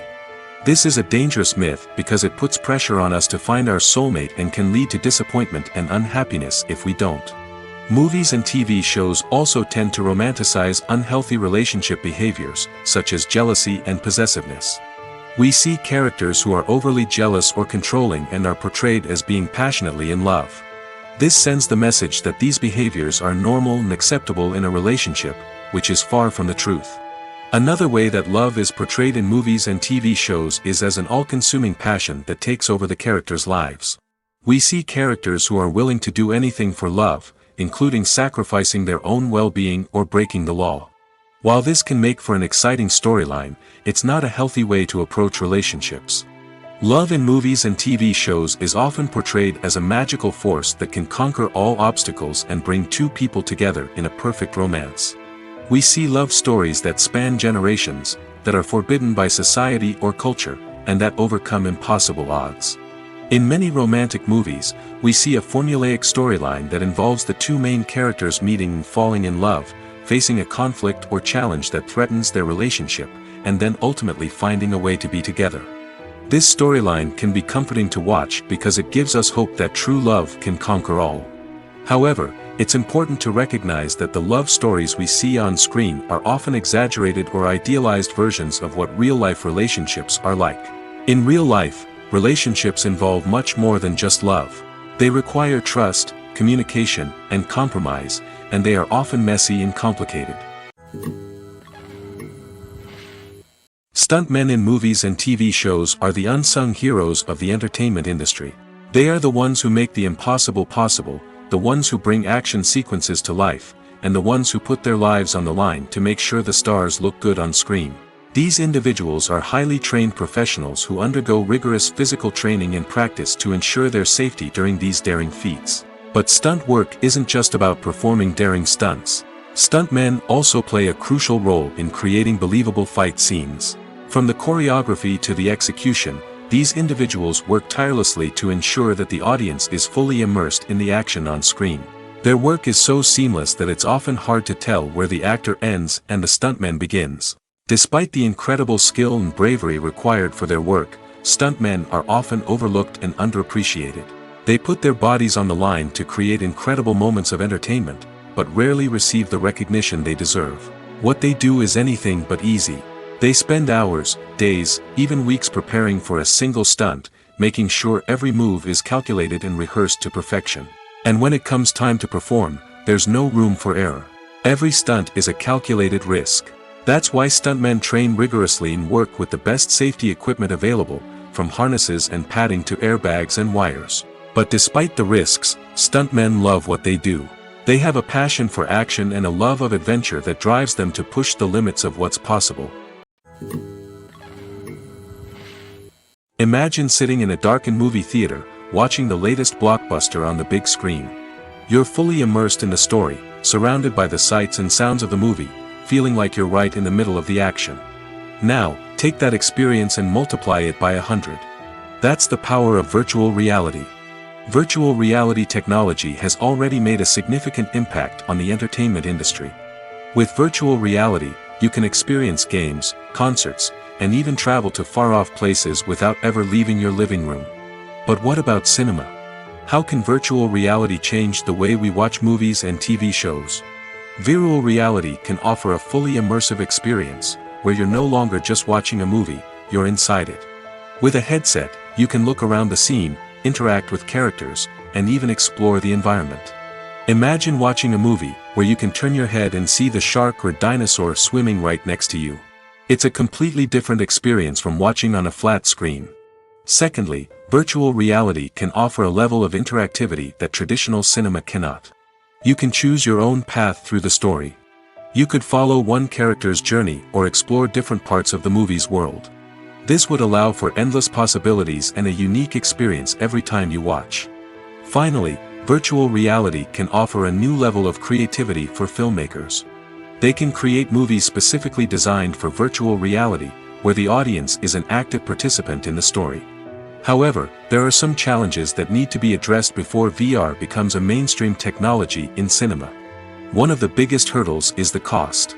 This is a dangerous myth because it puts pressure on us to find our soulmate and can lead to disappointment and unhappiness if we don't. Movies and TV shows also tend to romanticize unhealthy relationship behaviors, such as jealousy and possessiveness. We see characters who are overly jealous or controlling and are portrayed as being passionately in love. This sends the message that these behaviors are normal and acceptable in a relationship, which is far from the truth. Another way that love is portrayed in movies and TV shows is as an all-consuming passion that takes over the characters' lives. We see characters who are willing to do anything for love, including sacrificing their own well-being or breaking the law. While this can make for an exciting storyline, it's not a healthy way to approach relationships. Love in movies and TV shows is often portrayed as a magical force that can conquer all obstacles and bring two people together in a perfect romance. We see love stories that span generations, that are forbidden by society or culture, and that overcome impossible odds. In many romantic movies, we see a formulaic storyline that involves the two main characters meeting and falling in love, facing a conflict or challenge that threatens their relationship, and then ultimately finding a way to be together. This storyline can be comforting to watch because it gives us hope that true love can conquer all. However, it's important to recognize that the love stories we see on screen are often exaggerated or idealized versions of what real-life relationships are like. In real life, relationships involve much more than just love. They require trust, communication, and compromise, and they are often messy and complicated. Stuntmen in movies and TV shows are the unsung heroes of the entertainment industry. They are the ones who make the impossible possible, the ones who bring action sequences to life, and the ones who put their lives on the line to make sure the stars look good on screen. These individuals are highly trained professionals who undergo rigorous physical training and practice to ensure their safety during these daring feats. But stunt work isn't just about performing daring stunts. Stuntmen also play a crucial role in creating believable fight scenes. From the choreography to the execution, these individuals work tirelessly to ensure that the audience is fully immersed in the action on screen. Their work is so seamless that it's often hard to tell where the actor ends and the stuntman begins. Despite the incredible skill and bravery required for their work, stuntmen are often overlooked and underappreciated. They put their bodies on the line to create incredible moments of entertainment, but rarely receive the recognition they deserve. What they do is anything but easy. They spend hours, days, even weeks preparing for a single stunt, making sure every move is calculated and rehearsed to perfection. And when it comes time to perform, there's no room for error. Every stunt is a calculated risk. That's why stuntmen train rigorously and work with the best safety equipment available, from harnesses and padding to airbags and wires. But despite the risks, stuntmen love what they do. They have a passion for action and a love of adventure that drives them to push the limits of what's possible. Imagine sitting in a darkened movie theater, watching the latest blockbuster on the big screen. You're fully immersed in the story, surrounded by the sights and sounds of the movie, feeling like you're right in the middle of the action. Now, take that experience and multiply it by 100. That's the power of virtual reality. Virtual reality technology has already made a significant impact on the entertainment industry. With virtual reality, you can experience games, concerts, and even travel to far-off places without ever leaving your living room. But what about cinema? How can virtual reality change the way we watch movies and TV shows? Virtual reality can offer a fully immersive experience, where you're no longer just watching a movie, you're inside it. With a headset, you can look around the scene, interact with characters, and even explore the environment. Imagine watching a movie where you can turn your head and see the shark or dinosaur swimming right next to you. It's a completely different experience from watching on a flat screen. Secondly, virtual reality can offer a level of interactivity that traditional cinema cannot. You can choose your own path through the story. You could follow one character's journey or explore different parts of the movie's world. This would allow for endless possibilities and a unique experience every time you watch. Finally, virtual reality can offer a new level of creativity for filmmakers. They can create movies specifically designed for virtual reality, where the audience is an active participant in the story. However, there are some challenges that need to be addressed before VR becomes a mainstream technology in cinema. One of the biggest hurdles is the cost.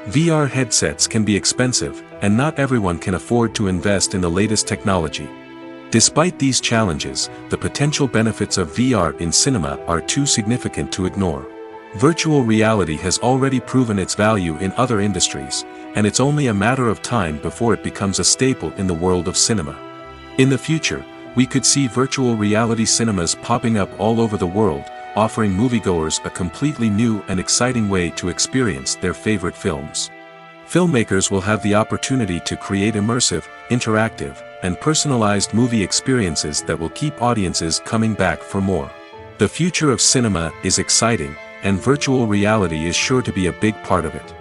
VR headsets can be expensive, and not everyone can afford to invest in the latest technology. Despite these challenges, the potential benefits of VR in cinema are too significant to ignore. Virtual reality has already proven its value in other industries, and it's only a matter of time before it becomes a staple in the world of cinema. In the future, we could see virtual reality cinemas popping up all over the world, offering moviegoers a completely new and exciting way to experience their favorite films. Filmmakers will have the opportunity to create immersive, interactive, and personalized movie experiences that will keep audiences coming back for more. The future of cinema is exciting, and virtual reality is sure to be a big part of it.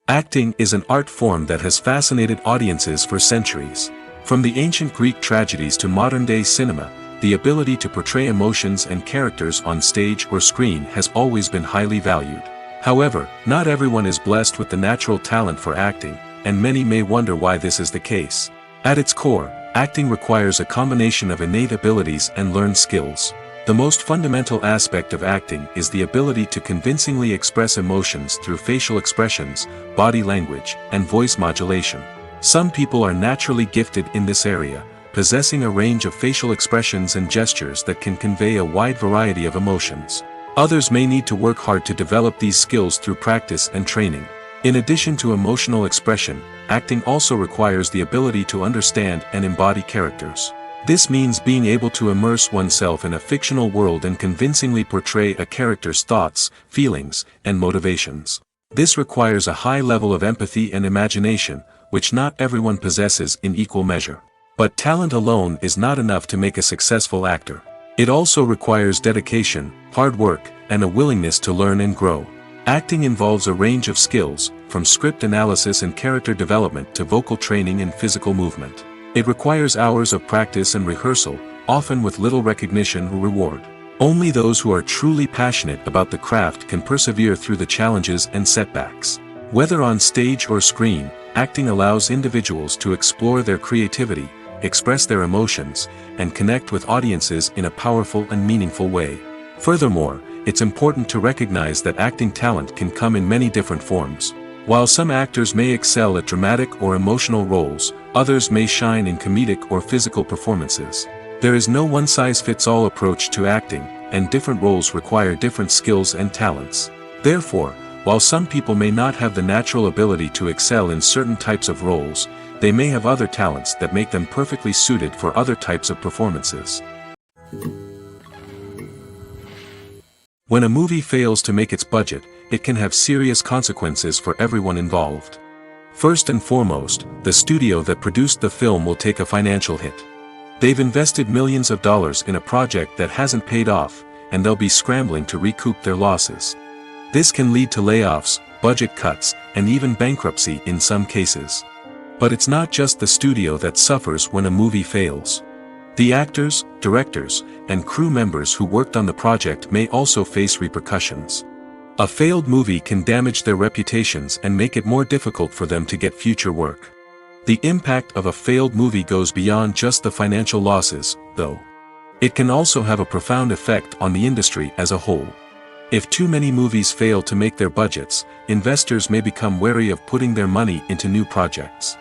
Acting is an art form that has fascinated audiences for centuries. From the ancient Greek tragedies to modern-day cinema, the ability to portray emotions and characters on stage or screen has always been highly valued. However, not everyone is blessed with the natural talent for acting, and many may wonder why this is the case. At its core, acting requires a combination of innate abilities and learned skills. The most fundamental aspect of acting is the ability to convincingly express emotions through facial expressions, body language, and voice modulation. Some people are naturally gifted in this area, possessing a range of facial expressions and gestures that can convey a wide variety of emotions. Others may need to work hard to develop these skills through practice and training. In addition to emotional expression, acting also requires the ability to understand and embody characters. This means being able to immerse oneself in a fictional world and convincingly portray a character's thoughts, feelings, and motivations. This requires a high level of empathy and imagination, which not everyone possesses in equal measure. But talent alone is not enough to make a successful actor. It also requires dedication, hard work, and a willingness to learn and grow. Acting involves a range of skills, from script analysis and character development to vocal training and physical movement. It requires hours of practice and rehearsal, often with little recognition or reward. Only those who are truly passionate about the craft can persevere through the challenges and setbacks. Whether on stage or screen, acting allows individuals to explore their creativity, express their emotions, and connect with audiences in a powerful and meaningful way. Furthermore, it's important to recognize that acting talent can come in many different forms. While some actors may excel at dramatic or emotional roles, others may shine in comedic or physical performances. There is no one-size-fits-all approach to acting, and different roles require different skills and talents. Therefore, while some people may not have the natural ability to excel in certain types of roles, they may have other talents that make them perfectly suited for other types of performances. When a movie fails to make its budget, it can have serious consequences for everyone involved. First and foremost, the studio that produced the film will take a financial hit. They've invested millions of dollars in a project that hasn't paid off, and they'll be scrambling to recoup their losses. This can lead to layoffs, budget cuts, and even bankruptcy in some cases. But it's not just the studio that suffers when a movie fails. The actors, directors, and crew members who worked on the project may also face repercussions. A failed movie can damage their reputations and make it more difficult for them to get future work. The impact of a failed movie goes beyond just the financial losses, though. It can also have a profound effect on the industry as a whole. If too many movies fail to make their budgets, investors may become wary of putting their money into new projects.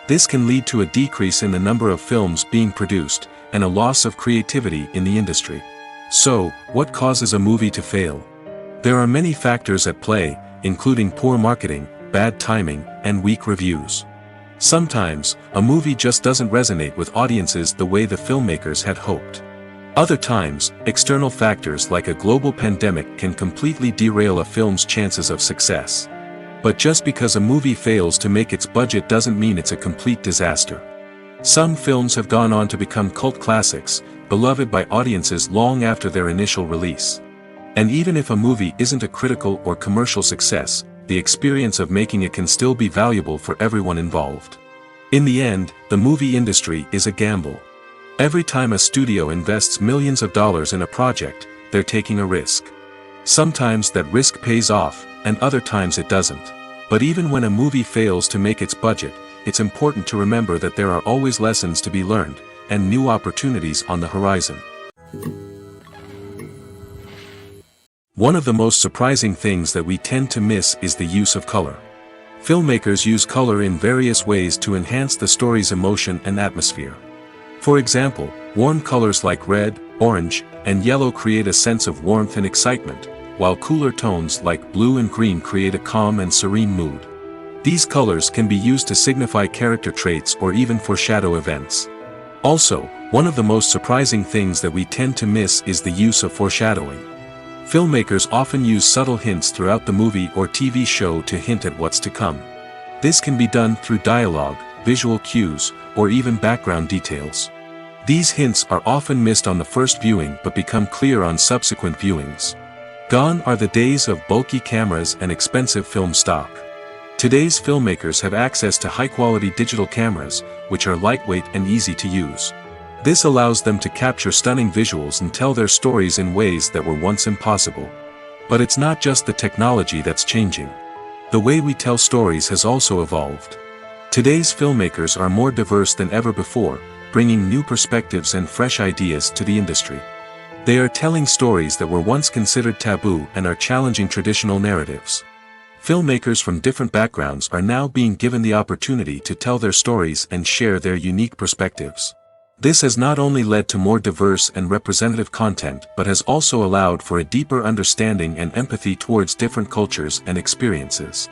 This can lead to a decrease in the number of films being produced, and a loss of creativity in the industry. So, what causes a movie to fail? There are many factors at play, including poor marketing, bad timing, and weak reviews. Sometimes, a movie just doesn't resonate with audiences the way the filmmakers had hoped. Other times, external factors like a global pandemic can completely derail a film's chances of success. But just because a movie fails to make its budget doesn't mean it's a complete disaster. Some films have gone on to become cult classics, beloved by audiences long after their initial release. And even if a movie isn't a critical or commercial success, the experience of making it can still be valuable for everyone involved. In the end, the movie industry is a gamble. Every time a studio invests millions of dollars in a project, they're taking a risk. Sometimes that risk pays off, and other times it doesn't. But even when a movie fails to make its budget, it's important to remember that there are always lessons to be learned, and new opportunities on the horizon. One of the most surprising things that we tend to miss is the use of color. Filmmakers use color in various ways to enhance the story's emotion and atmosphere. For example, warm colors like red, orange, and yellow create a sense of warmth and excitement, while cooler tones like blue and green create a calm and serene mood. These colors can be used to signify character traits or even foreshadow events. Also, one of the most surprising things that we tend to miss is the use of foreshadowing. Filmmakers often use subtle hints throughout the movie or TV show to hint at what's to come. This can be done through dialogue, visual cues, or even background details. These hints are often missed on the first viewing but become clear on subsequent viewings. Gone are the days of bulky cameras and expensive film stock. Today's filmmakers have access to high-quality digital cameras, which are lightweight and easy to use. This allows them to capture stunning visuals and tell their stories in ways that were once impossible. But it's not just the technology that's changing. The way we tell stories has also evolved. Today's filmmakers are more diverse than ever before, bringing new perspectives and fresh ideas to the industry. They are telling stories that were once considered taboo and are challenging traditional narratives. Filmmakers from different backgrounds are now being given the opportunity to tell their stories and share their unique perspectives. This has not only led to more diverse and representative content but has also allowed for a deeper understanding and empathy towards different cultures and experiences.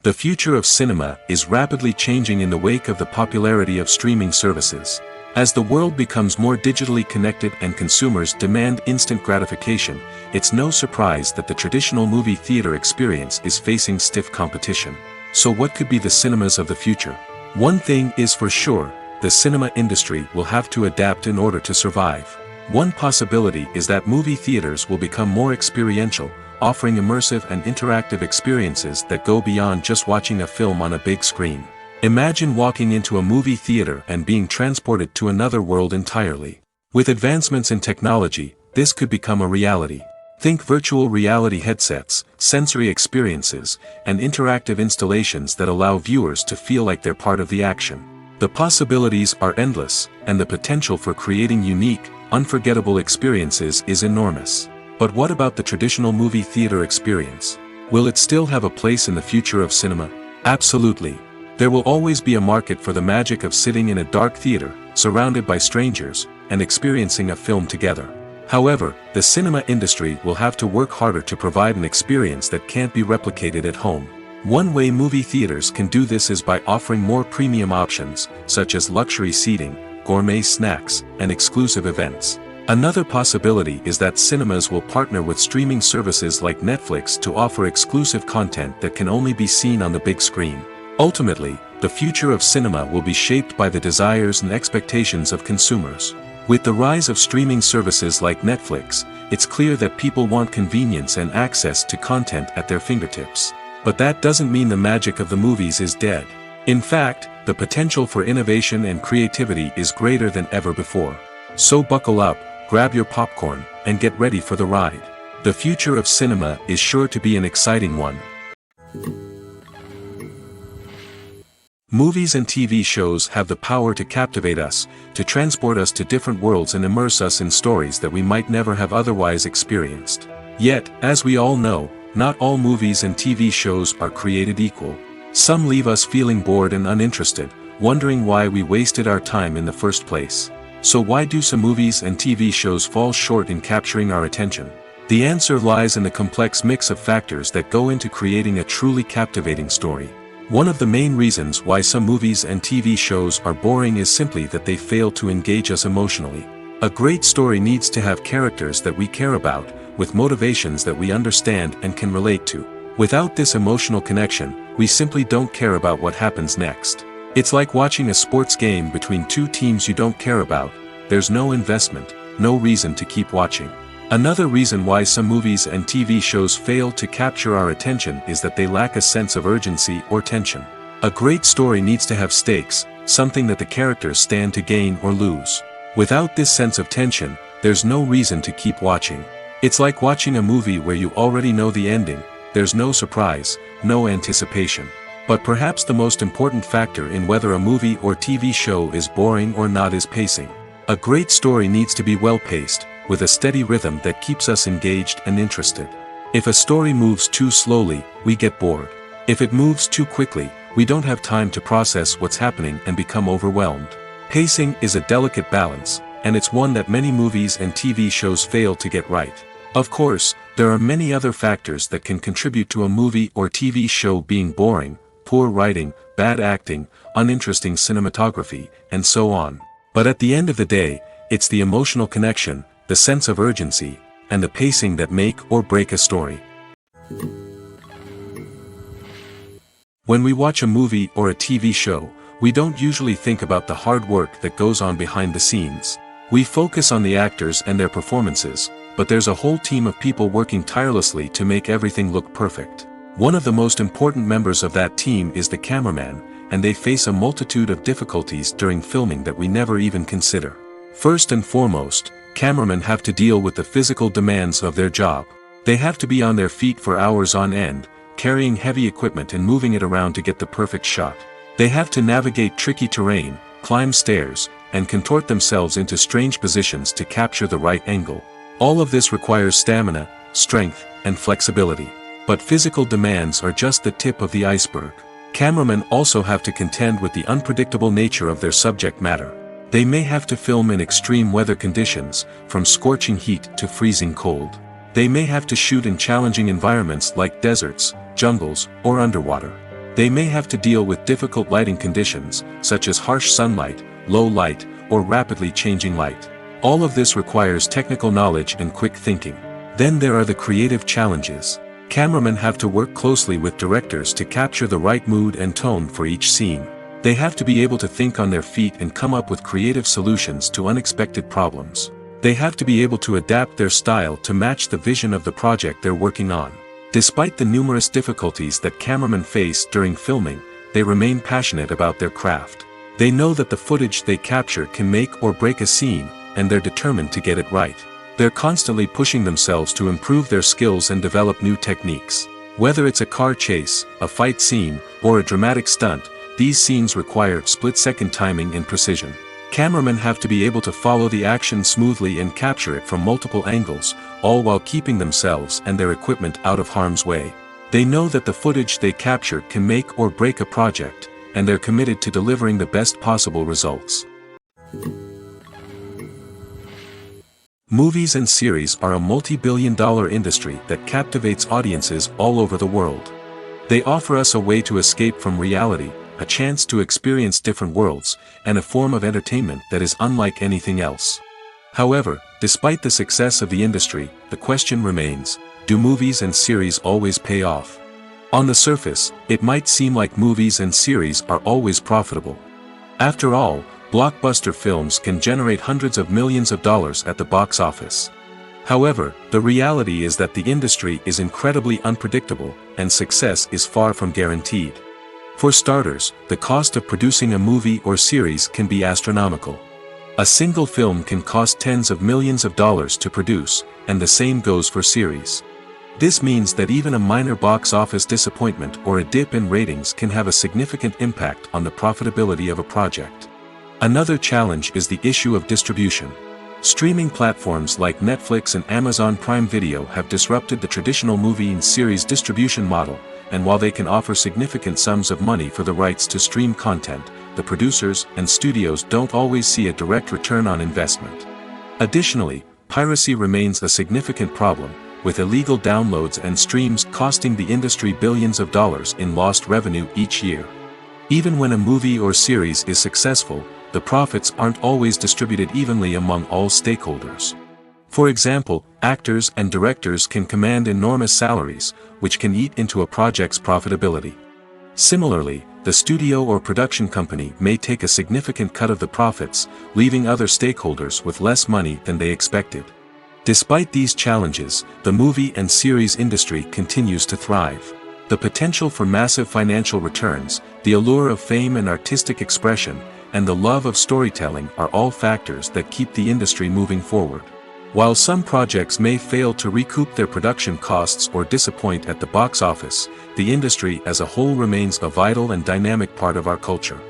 The future of cinema is rapidly changing in the wake of the popularity of streaming services. As the world becomes more digitally connected and consumers demand instant gratification, it's no surprise that the traditional movie theater experience is facing stiff competition. So what could be the cinemas of the future? One thing is for sure, the cinema industry will have to adapt in order to survive. One possibility is that movie theaters will become more experiential, offering immersive and interactive experiences that go beyond just watching a film on a big screen. Imagine walking into a movie theater and being transported to another world entirely. With advancements in technology, this could become a reality. Think virtual reality headsets, sensory experiences, and interactive installations that allow viewers to feel like they're part of the action. The possibilities are endless, and the potential for creating unique, unforgettable experiences is enormous. But what about the traditional movie theater experience? Will it still have a place in the future of cinema? Absolutely. There will always be a market for the magic of sitting in a dark theater, surrounded by strangers, and experiencing a film together. However, the cinema industry will have to work harder to provide an experience that can't be replicated at home. One way movie theaters can do this is by offering more premium options, such as luxury seating, gourmet snacks, and exclusive events. Another possibility is that cinemas will partner with streaming services like Netflix to offer exclusive content that can only be seen on the big screen. Ultimately, the future of cinema will be shaped by the desires and expectations of consumers. With the rise of streaming services like Netflix, it's clear that people want convenience and access to content at their fingertips. But that doesn't mean the magic of the movies is dead. In fact, the potential for innovation and creativity is greater than ever before. So buckle up, grab your popcorn, and get ready for the ride. The future of cinema is sure to be an exciting one. Movies and TV shows have the power to captivate us, to transport us to different worlds and immerse us in stories that we might never have otherwise experienced. Yet, as we all know, not all movies and TV shows are created equal. Some leave us feeling bored and uninterested, wondering why we wasted our time in the first place. So why do some movies and TV shows fall short in capturing our attention? The answer lies in the complex mix of factors that go into creating a truly captivating story. One of the main reasons why some movies and TV shows are boring is simply that they fail to engage us emotionally. A great story needs to have characters that we care about, with motivations that we understand and can relate to. Without this emotional connection, we simply don't care about what happens next. It's like watching a sports game between two teams you don't care about. There's no investment, no reason to keep watching. Another reason why some movies and TV shows fail to capture our attention is that they lack a sense of urgency or tension. A great story needs to have stakes, something that the characters stand to gain or lose. Without this sense of tension, there's no reason to keep watching. It's like watching a movie where you already know the ending. There's no surprise, no anticipation. But perhaps the most important factor in whether a movie or TV show is boring or not is pacing. A great story needs to be well-paced, with a steady rhythm that keeps us engaged and interested. If a story moves too slowly, we get bored. If it moves too quickly, we don't have time to process what's happening and become overwhelmed. Pacing is a delicate balance, and it's one that many movies and TV shows fail to get right. Of course, there are many other factors that can contribute to a movie or TV show being boring: poor writing, bad acting, uninteresting cinematography, and so on. But at the end of the day, it's the emotional connection, the sense of urgency, and the pacing that make or break a story. When we watch a movie or a TV show, we don't usually think about the hard work that goes on behind the scenes. We focus on the actors and their performances, but there's a whole team of people working tirelessly to make everything look perfect. One of the most important members of that team is the cameraman, and they face a multitude of difficulties during filming that we never even consider. First and foremost, cameramen have to deal with the physical demands of their job. They have to be on their feet for hours on end, carrying heavy equipment and moving it around to get the perfect shot. They have to navigate tricky terrain, climb stairs, and contort themselves into strange positions to capture the right angle. All of this requires stamina, strength, and flexibility. But physical demands are just the tip of the iceberg. Cameramen also have to contend with the unpredictable nature of their subject matter. They may have to film in extreme weather conditions, from scorching heat to freezing cold. They may have to shoot in challenging environments like deserts, jungles, or underwater. They may have to deal with difficult lighting conditions, such as harsh sunlight, low light, or rapidly changing light. All of this requires technical knowledge and quick thinking. Then there are the creative challenges. Cameramen have to work closely with directors to capture the right mood and tone for each scene. They have to be able to think on their feet and come up with creative solutions to unexpected problems. They have to be able to adapt their style to match the vision of the project they're working on. Despite the numerous difficulties that cameramen face during filming, they remain passionate about their craft. They know that the footage they capture can make or break a scene, and they're determined to get it right. They're constantly pushing themselves to improve their skills and develop new techniques. Whether it's a car chase, a fight scene, or a dramatic stunt, these scenes require split-second timing and precision. Cameramen have to be able to follow the action smoothly and capture it from multiple angles, all while keeping themselves and their equipment out of harm's way. They know that the footage they capture can make or break a project, and they're committed to delivering the best possible results. Movies and series are a multi-billion-dollar industry that captivates audiences all over the world. They offer us a way to escape from reality, a chance to experience different worlds, and a form of entertainment that is unlike anything else. However, despite the success of the industry, the question remains: do movies and series always pay off? On the surface, it might seem like movies and series are always profitable. After all, blockbuster films can generate hundreds of millions of dollars at the box office. However, the reality is that the industry is incredibly unpredictable, and success is far from guaranteed. For starters, the cost of producing a movie or series can be astronomical. A single film can cost tens of millions of dollars to produce, and the same goes for series. This means that even a minor box office disappointment or a dip in ratings can have a significant impact on the profitability of a project. Another challenge is the issue of distribution. Streaming platforms like Netflix and Amazon Prime Video have disrupted the traditional movie and series distribution model, and while they can offer significant sums of money for the rights to stream content, the producers and studios don't always see a direct return on investment. Additionally, piracy remains a significant problem, with illegal downloads and streams costing the industry billions of dollars in lost revenue each year. Even when a movie or series is successful, the profits aren't always distributed evenly among all stakeholders. For example, actors and directors can command enormous salaries, which can eat into a project's profitability. Similarly, the studio or production company may take a significant cut of the profits, leaving other stakeholders with less money than they expected. Despite these challenges, the movie and series industry continues to thrive. The potential for massive financial returns, the allure of fame and artistic expression, and the love of storytelling are all factors that keep the industry moving forward. While some projects may fail to recoup their production costs or disappoint at the box office, the industry as a whole remains a vital and dynamic part of our culture.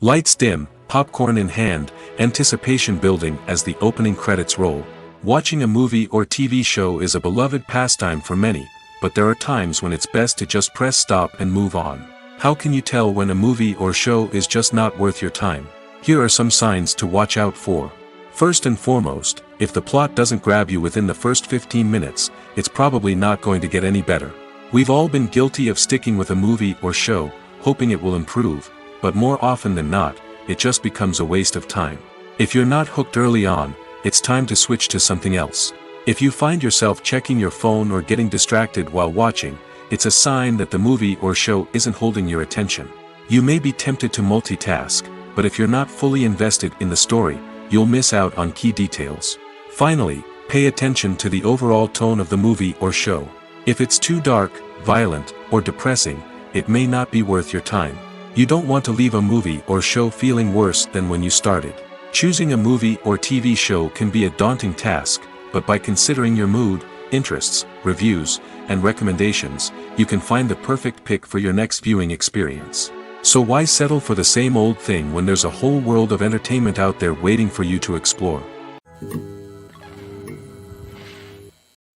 Lights dim, popcorn in hand, anticipation building as the opening credits roll. Watching a movie or TV show is a beloved pastime for many, but there are times when it's best to just press stop and move on. How can you tell when a movie or show is just not worth your time? Here are some signs to watch out for. First and foremost, if the plot doesn't grab you within the first 15 minutes, it's probably not going to get any better. We've all been guilty of sticking with a movie or show, hoping it will improve, but more often than not, it just becomes a waste of time. If you're not hooked early on, it's time to switch to something else. If you find yourself checking your phone or getting distracted while watching, it's a sign that the movie or show isn't holding your attention. You may be tempted to multitask, but if you're not fully invested in the story, you'll miss out on key details. Finally, pay attention to the overall tone of the movie or show. If it's too dark, violent, or depressing, it may not be worth your time. You don't want to leave a movie or show feeling worse than when you started. Choosing a movie or TV show can be a daunting task, but by considering your mood, interests, reviews, and recommendations, you can find the perfect pick for your next viewing experience. So why settle for the same old thing when there's a whole world of entertainment out there waiting for you to explore?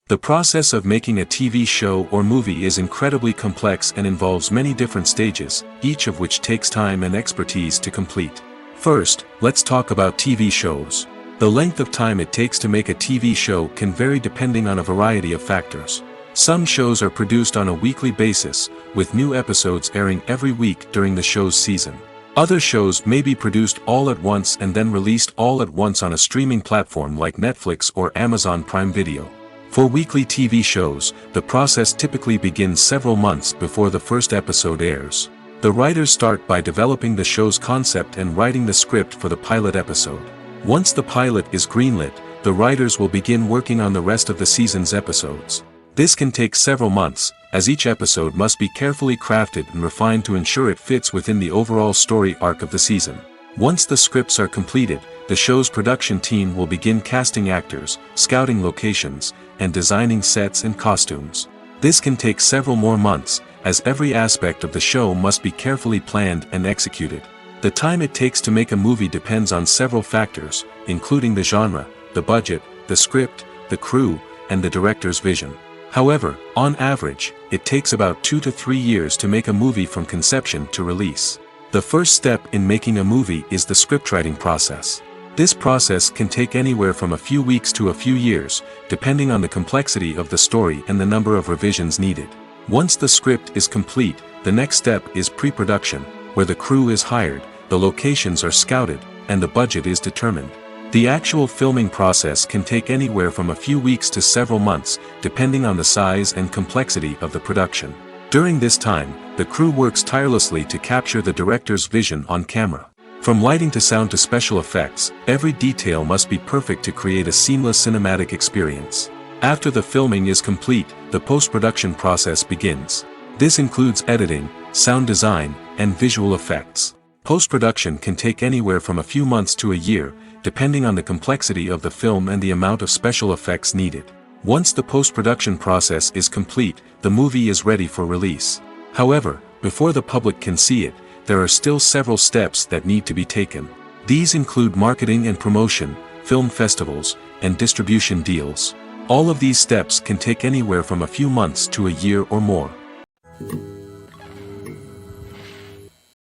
The process of making a TV show or movie is incredibly complex and involves many different stages, each of which takes time and expertise to complete. First, let's talk about TV shows. The length of time it takes to make a TV show can vary depending on a variety of factors. Some shows are produced on a weekly basis, with new episodes airing every week during the show's season. Other shows may be produced all at once and then released all at once on a streaming platform like Netflix or Amazon Prime Video. For weekly TV shows, the process typically begins several months before the first episode airs. The writers start by developing the show's concept and writing the script for the pilot episode. Once the pilot is greenlit, the writers will begin working on the rest of the season's episodes. This can take several months, as each episode must be carefully crafted and refined to ensure it fits within the overall story arc of the season. Once the scripts are completed, the show's production team will begin casting actors, scouting locations, and designing sets and costumes. This can take several more months, as every aspect of the show must be carefully planned and executed. The time it takes to make a movie depends on several factors, including the genre, the budget, the script, the crew, and the director's vision. However, on average, it takes about 2 to 3 years to make a movie from conception to release. The first step in making a movie is the scriptwriting process. This process can take anywhere from a few weeks to a few years, depending on the complexity of the story and the number of revisions needed. Once the script is complete, the next step is pre-production, where the crew is hired, the locations are scouted, and the budget is determined. The actual filming process can take anywhere from a few weeks to several months, depending on the size and complexity of the production. During this time, the crew works tirelessly to capture the director's vision on camera. From lighting to sound to special effects, every detail must be perfect to create a seamless cinematic experience. After the filming is complete, the post-production process begins. This includes editing, sound design, and visual effects. Post-production can take anywhere from a few months to a year, depending on the complexity of the film and the amount of special effects needed. Once the post-production process is complete, the movie is ready for release. However, before the public can see it, there are still several steps that need to be taken. These include marketing and promotion, film festivals, and distribution deals. All of these steps can take anywhere from a few months to a year or more.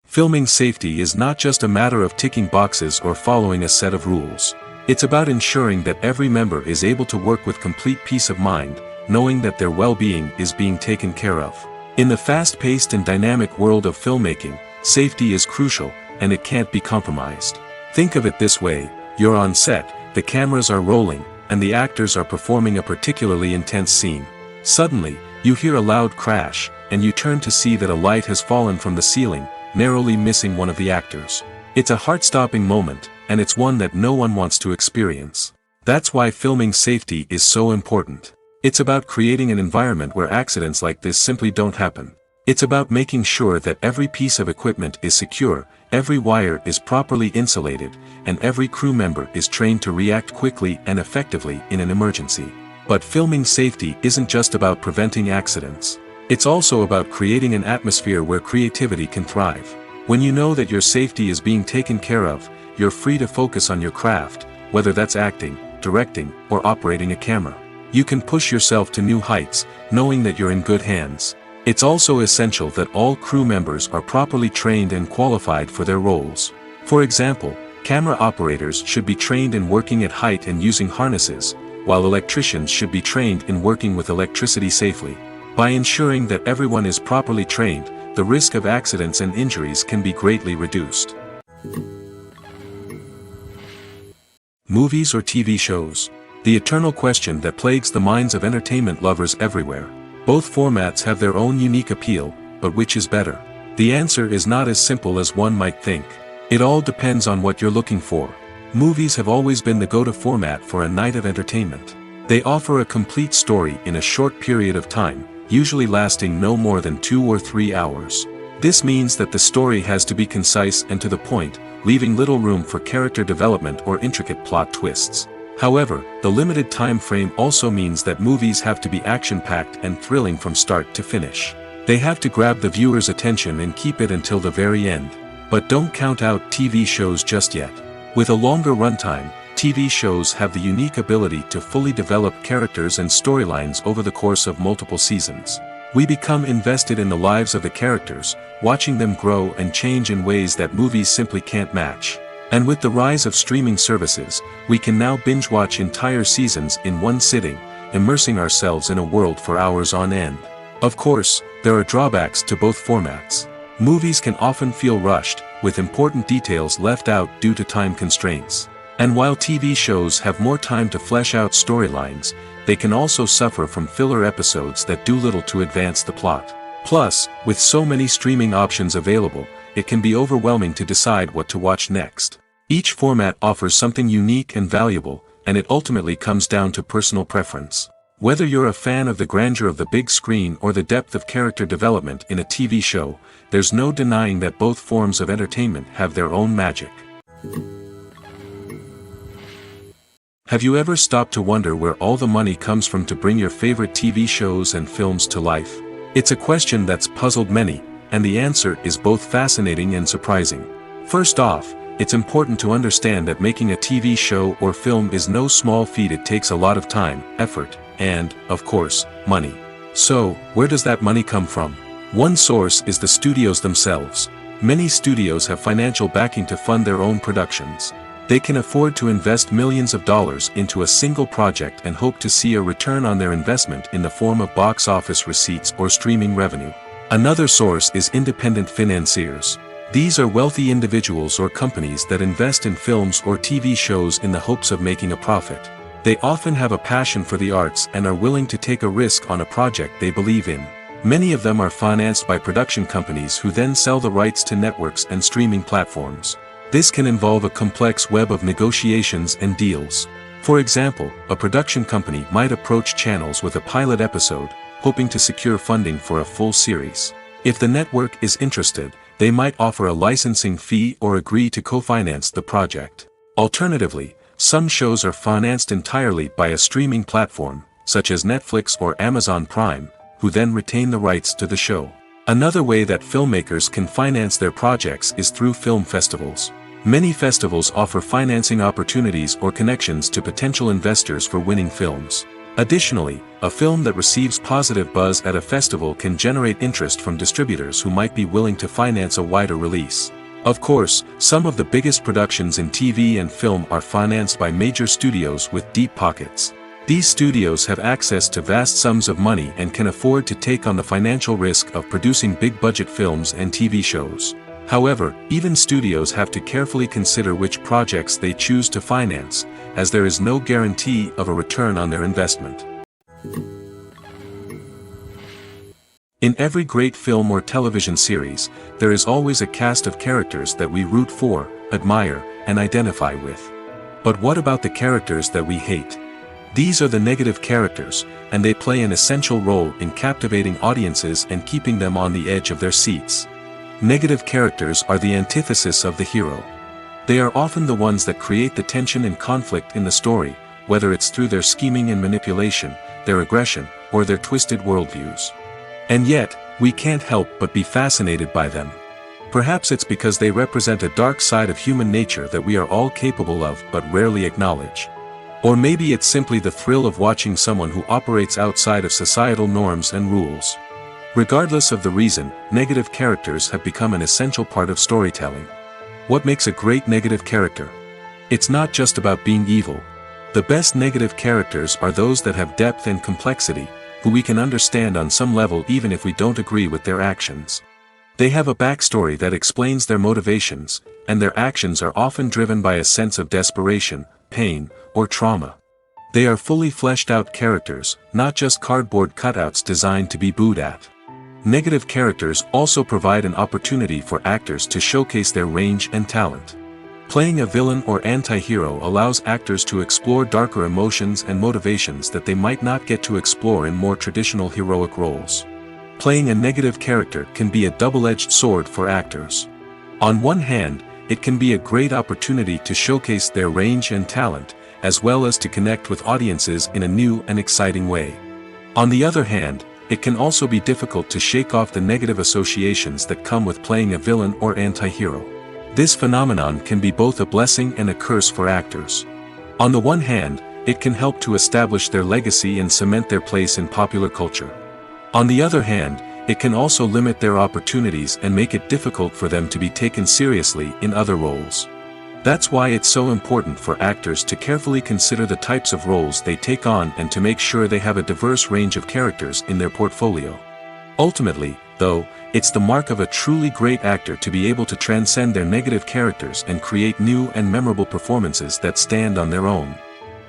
Filming safety is not just a matter of ticking boxes or following a set of rules. It's about ensuring that every member is able to work with complete peace of mind, knowing that their well-being is being taken care of. In the fast-paced and dynamic world of filmmaking, safety is crucial, and it can't be compromised. Think of it this way: you're on set, the cameras are rolling, and the actors are performing a particularly intense scene. Suddenly, you hear a loud crash, and you turn to see that a light has fallen from the ceiling, narrowly missing one of the actors. It's a heart-stopping moment, and it's one that no one wants to experience. That's why filming safety is so important. It's about creating an environment where accidents like this simply don't happen. It's about making sure that every piece of equipment is secure, every wire is properly insulated, and every crew member is trained to react quickly and effectively in an emergency. But filming safety isn't just about preventing accidents. It's also about creating an atmosphere where creativity can thrive. When you know that your safety is being taken care of, you're free to focus on your craft, whether that's acting, directing, or operating a camera. You can push yourself to new heights, knowing that you're in good hands. It's also essential that all crew members are properly trained and qualified for their roles. For example, camera operators should be trained in working at height and using harnesses, while electricians should be trained in working with electricity safely. By ensuring that everyone is properly trained, the risk of accidents and injuries can be greatly reduced. Movies or TV shows? The eternal question that plagues the minds of entertainment lovers everywhere. Both formats have their own unique appeal, but which is better? The answer is not as simple as one might think. It all depends on what you're looking for. Movies have always been the go-to format for a night of entertainment. They offer a complete story in a short period of time, usually lasting no more than 2 or 3 hours. This means that the story has to be concise and to the point, leaving little room for character development or intricate plot twists. However, the limited time frame also means that movies have to be action-packed and thrilling from start to finish. They have to grab the viewer's attention and keep it until the very end. But don't count out TV shows just yet. With a longer runtime, TV shows have the unique ability to fully develop characters and storylines over the course of multiple seasons. We become invested in the lives of the characters, watching them grow and change in ways that movies simply can't match. And with the rise of streaming services, we can now binge-watch entire seasons in one sitting, immersing ourselves in a world for hours on end. Of course, there are drawbacks to both formats. Movies can often feel rushed, with important details left out due to time constraints. And while TV shows have more time to flesh out storylines, they can also suffer from filler episodes that do little to advance the plot. Plus, with so many streaming options available, it can be overwhelming to decide what to watch next. Each format offers something unique and valuable, and it ultimately comes down to personal preference. Whether you're a fan of the grandeur of the big screen or the depth of character development in a TV show, there's no denying that both forms of entertainment have their own magic. Have you ever stopped to wonder where all the money comes from to bring your favorite TV shows and films to life? It's a question that's puzzled many, and the answer is both fascinating and surprising. First off, it's important to understand that making a TV show or film is no small feat. It takes a lot of time, effort, and, of course, money. So, where does that money come from? One source is the studios themselves. Many studios have financial backing to fund their own productions. They can afford to invest millions of dollars into a single project and hope to see a return on their investment in the form of box office receipts or streaming revenue. Another source is independent financiers. These are wealthy individuals or companies that invest in films or TV shows in the hopes of making a profit. They often have a passion for the arts and are willing to take a risk on a project they believe in. Many of them are financed by production companies who then sell the rights to networks and streaming platforms. This can involve a complex web of negotiations and deals. For example, a production company might approach channels with a pilot episode, hoping to secure funding for a full series. If the network is interested, they might offer a licensing fee or agree to co-finance the project. Alternatively, some shows are financed entirely by a streaming platform, such as Netflix or Amazon Prime, who then retain the rights to the show. Another way that filmmakers can finance their projects is through film festivals. Many festivals offer financing opportunities or connections to potential investors for winning films. Additionally, a film that receives positive buzz at a festival can generate interest from distributors who might be willing to finance a wider release. Of course, some of the biggest productions in TV and film are financed by major studios with deep pockets. These studios have access to vast sums of money and can afford to take on the financial risk of producing big-budget films and TV shows. However, even studios have to carefully consider which projects they choose to finance, as there is no guarantee of a return on their investment. In every great film or television series, there is always a cast of characters that we root for, admire, and identify with. But what about the characters that we hate? These are the negative characters, and they play an essential role in captivating audiences and keeping them on the edge of their seats. Negative characters are the antithesis of the hero. They are often the ones that create the tension and conflict in the story, whether it's through their scheming and manipulation, their aggression, or their twisted worldviews. And yet, we can't help but be fascinated by them. Perhaps it's because they represent a dark side of human nature that we are all capable of but rarely acknowledge. Or maybe it's simply the thrill of watching someone who operates outside of societal norms and rules. Regardless of the reason, negative characters have become an essential part of storytelling. What makes a great negative character? It's not just about being evil. The best negative characters are those that have depth and complexity, who we can understand on some level even if we don't agree with their actions. They have a backstory that explains their motivations, and their actions are often driven by a sense of desperation, pain, or trauma. They are fully fleshed out characters, not just cardboard cutouts designed to be booed at. Negative characters also provide an opportunity for actors to showcase their range and talent. Playing a villain or anti-hero allows actors to explore darker emotions and motivations that they might not get to explore in more traditional heroic roles. Playing a negative character can be a double-edged sword for actors. On one hand, it can be a great opportunity to showcase their range and talent, as well as to connect with audiences in a new and exciting way. On the other hand, it can also be difficult to shake off the negative associations that come with playing a villain or anti-hero. This phenomenon can be both a blessing and a curse for actors. On the one hand, it can help to establish their legacy and cement their place in popular culture. On the other hand, it can also limit their opportunities and make it difficult for them to be taken seriously in other roles. That's why it's so important for actors to carefully consider the types of roles they take on and to make sure they have a diverse range of characters in their portfolio. Ultimately, though, it's the mark of a truly great actor to be able to transcend their negative characters and create new and memorable performances that stand on their own.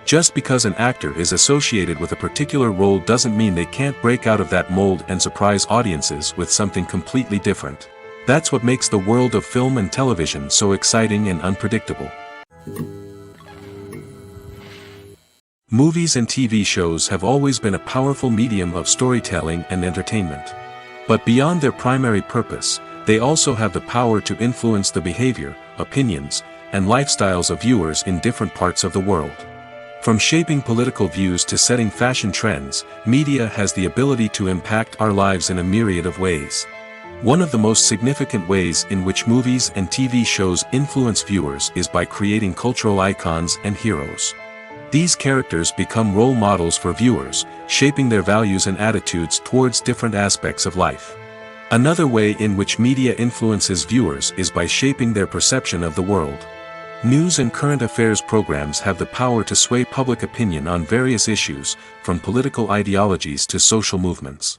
Just because an actor is associated with a particular role doesn't mean they can't break out of that mold and surprise audiences with something completely different. That's what makes the world of film and television so exciting and unpredictable. Movies and TV shows have always been a powerful medium of storytelling and entertainment. But beyond their primary purpose, they also have the power to influence the behavior, opinions, and lifestyles of viewers in different parts of the world. From shaping political views to setting fashion trends, media has the ability to impact our lives in a myriad of ways. One of the most significant ways in which movies and TV shows influence viewers is by creating cultural icons and heroes. These characters become role models for viewers, shaping their values and attitudes towards different aspects of life. Another way in which media influences viewers is by shaping their perception of the world. News and current affairs programs have the power to sway public opinion on various issues, from political ideologies to social movements.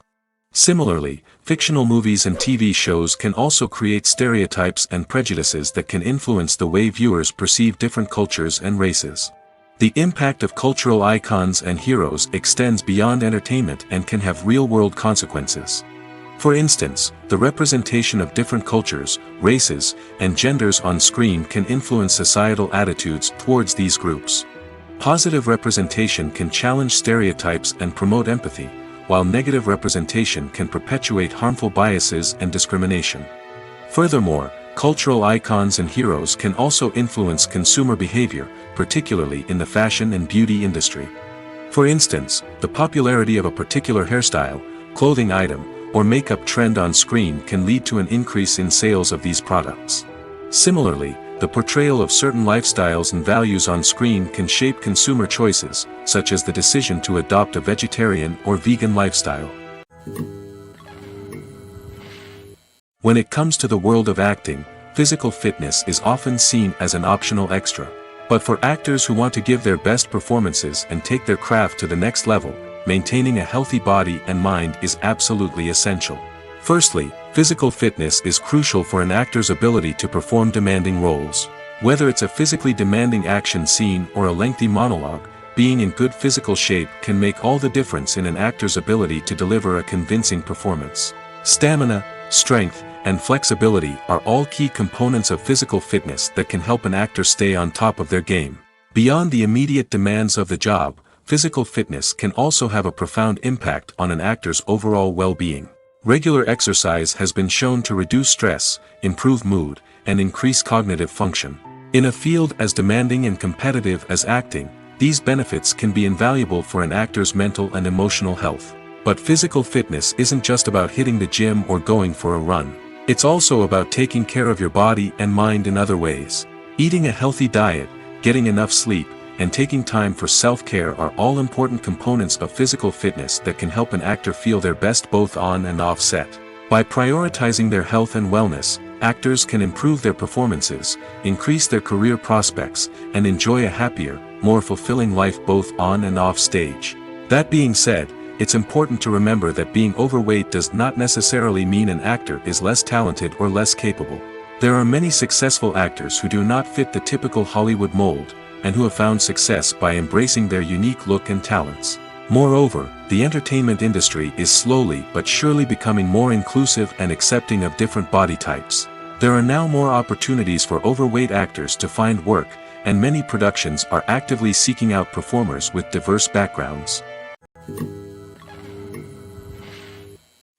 Similarly, fictional movies and TV shows can also create stereotypes and prejudices that can influence the way viewers perceive different cultures and races. The impact of cultural icons and heroes extends beyond entertainment and can have real-world consequences. For instance, the representation of different cultures, races, and genders on screen can influence societal attitudes towards these groups. Positive representation can challenge stereotypes and promote empathy, while negative representation can perpetuate harmful biases and discrimination. Furthermore, cultural icons and heroes can also influence consumer behavior, particularly in the fashion and beauty industry. For instance, the popularity of a particular hairstyle, clothing item, or makeup trend on screen can lead to an increase in sales of these products. Similarly, the portrayal of certain lifestyles and values on screen can shape consumer choices, such as the decision to adopt a vegetarian or vegan lifestyle. When it comes to the world of acting, physical fitness is often seen as an optional extra. But for actors who want to give their best performances and take their craft to the next level, maintaining a healthy body and mind is absolutely essential. Firstly, Physical fitness is crucial for an actor's ability to perform demanding roles. Whether it's a physically demanding action scene or a lengthy monologue, being in good physical shape can make all the difference in an actor's ability to deliver a convincing performance. Stamina, strength, and flexibility are all key components of physical fitness that can help an actor stay on top of their game. Beyond the immediate demands of the job, physical fitness can also have a profound impact on an actor's overall well-being. Regular exercise has been shown to reduce stress, improve mood, and increase cognitive function. In a field as demanding and competitive as acting, these benefits can be invaluable for an actor's mental and emotional health. But physical fitness isn't just about hitting the gym or going for a run. It's also about taking care of your body and mind in other ways. Eating a healthy diet, getting enough sleep, and taking time for self-care are all important components of physical fitness that can help an actor feel their best both on and off set. By prioritizing their health and wellness, actors can improve their performances, increase their career prospects, and enjoy a happier, more fulfilling life both on and off stage. That being said, it's important to remember that being overweight does not necessarily mean an actor is less talented or less capable. There are many successful actors who do not fit the typical Hollywood mold, and who have found success by embracing their unique look and talents. Moreover, the entertainment industry is slowly but surely becoming more inclusive and accepting of different body types. There are now more opportunities for overweight actors to find work, and many productions are actively seeking out performers with diverse backgrounds.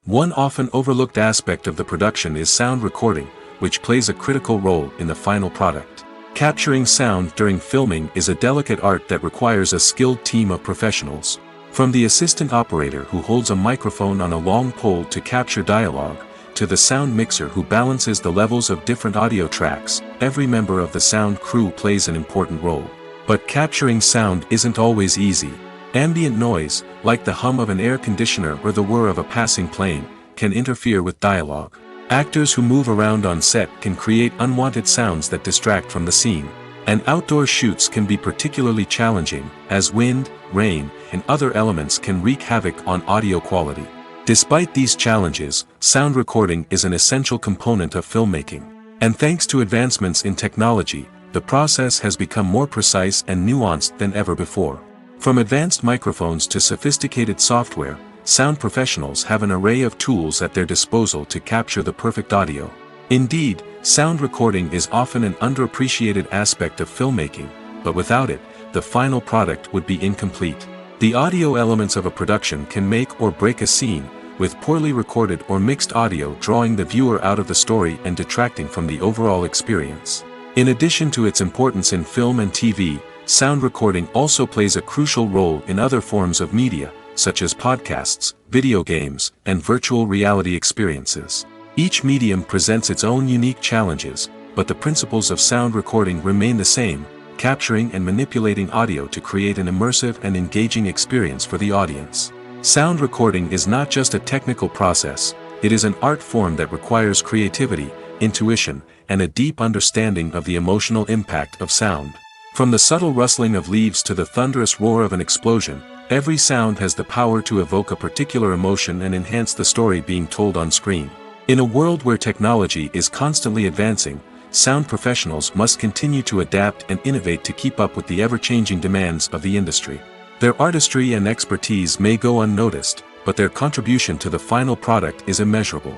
One often overlooked aspect of the production is sound recording, which plays a critical role in the final product. Capturing sound during filming is a delicate art that requires a skilled team of professionals. From the assistant operator who holds a microphone on a long pole to capture dialogue, to the sound mixer who balances the levels of different audio tracks, every member of the sound crew plays an important role. But capturing sound isn't always easy. Ambient noise, like the hum of an air conditioner or the whir of a passing plane, can interfere with dialogue. Actors who move around on set can create unwanted sounds that distract from the scene. And outdoor shoots can be particularly challenging, as wind, rain, and other elements can wreak havoc on audio quality. Despite these challenges, sound recording is an essential component of filmmaking. And thanks to advancements in technology, the process has become more precise and nuanced than ever before. From advanced microphones to sophisticated software, sound professionals have an array of tools at their disposal to capture the perfect audio. Indeed, sound recording is often an underappreciated aspect of filmmaking, but without it, the final product would be incomplete. The audio elements of a production can make or break a scene, with poorly recorded or mixed audio drawing the viewer out of the story and detracting from the overall experience. In addition to its importance in film and TV, sound recording also plays a crucial role in other forms of media, such as podcasts, video games, and virtual reality experiences. Each medium presents its own unique challenges, but the principles of sound recording remain the same, capturing and manipulating audio to create an immersive and engaging experience for the audience. Sound recording is not just a technical process, it is an art form that requires creativity, intuition, and a deep understanding of the emotional impact of sound. From the subtle rustling of leaves to the thunderous roar of an explosion, every sound has the power to evoke a particular emotion and enhance the story being told on screen. In a world where technology is constantly advancing, sound professionals must continue to adapt and innovate to keep up with the ever-changing demands of the industry. Their artistry and expertise may go unnoticed, but their contribution to the final product is immeasurable.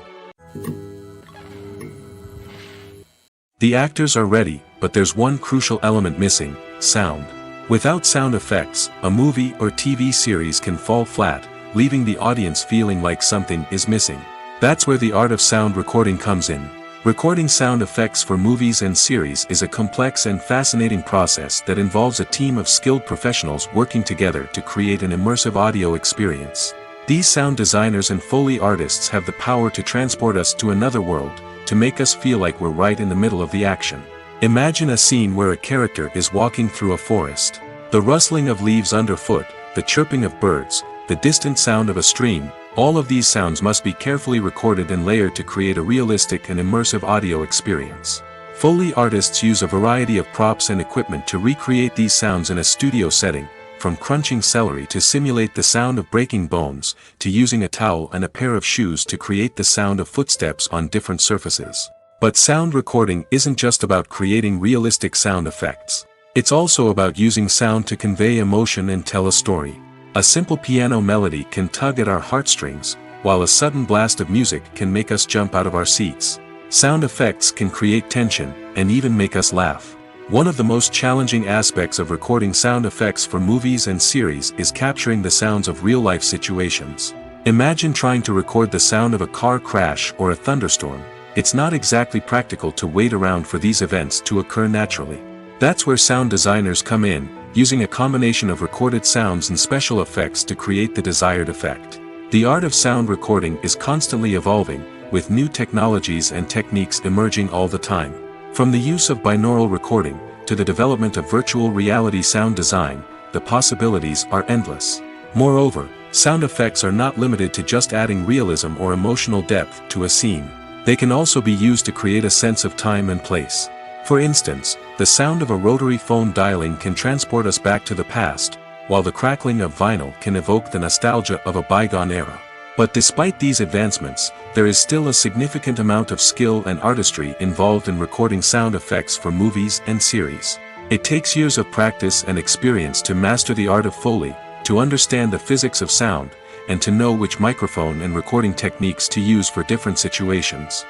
The actors are ready, but there's one crucial element missing: sound. Without sound effects, a movie or TV series can fall flat, leaving the audience feeling like something is missing. That's where the art of sound recording comes in. Recording sound effects for movies and series is a complex and fascinating process that involves a team of skilled professionals working together to create an immersive audio experience. These sound designers and Foley artists have the power to transport us to another world, to make us feel like we're right in the middle of the action. Imagine a scene where a character is walking through a forest. The rustling of leaves underfoot, the chirping of birds, the distant sound of a stream, all of these sounds must be carefully recorded and layered to create a realistic and immersive audio experience. Foley artists use a variety of props and equipment to recreate these sounds in a studio setting, from crunching celery to simulate the sound of breaking bones, to using a towel and a pair of shoes to create the sound of footsteps on different surfaces. But sound recording isn't just about creating realistic sound effects. It's also about using sound to convey emotion and tell a story. A simple piano melody can tug at our heartstrings, while a sudden blast of music can make us jump out of our seats. Sound effects can create tension, and even make us laugh. One of the most challenging aspects of recording sound effects for movies and series is capturing the sounds of real-life situations. Imagine trying to record the sound of a car crash or a thunderstorm. It's not exactly practical to wait around for these events to occur naturally. That's where sound designers come in, using a combination of recorded sounds and special effects to create the desired effect. The art of sound recording is constantly evolving, with new technologies and techniques emerging all the time. From the use of binaural recording, to the development of virtual reality sound design, the possibilities are endless. Moreover, sound effects are not limited to just adding realism or emotional depth to a scene. They can also be used to create a sense of time and place. For instance, the sound of a rotary phone dialing can transport us back to the past, while the crackling of vinyl can evoke the nostalgia of a bygone era. But despite these advancements, there is still a significant amount of skill and artistry involved in recording sound effects for movies and series. It takes years of practice and experience to master the art of Foley, to understand the physics of sound, and to know which microphone and recording techniques to use for different situations.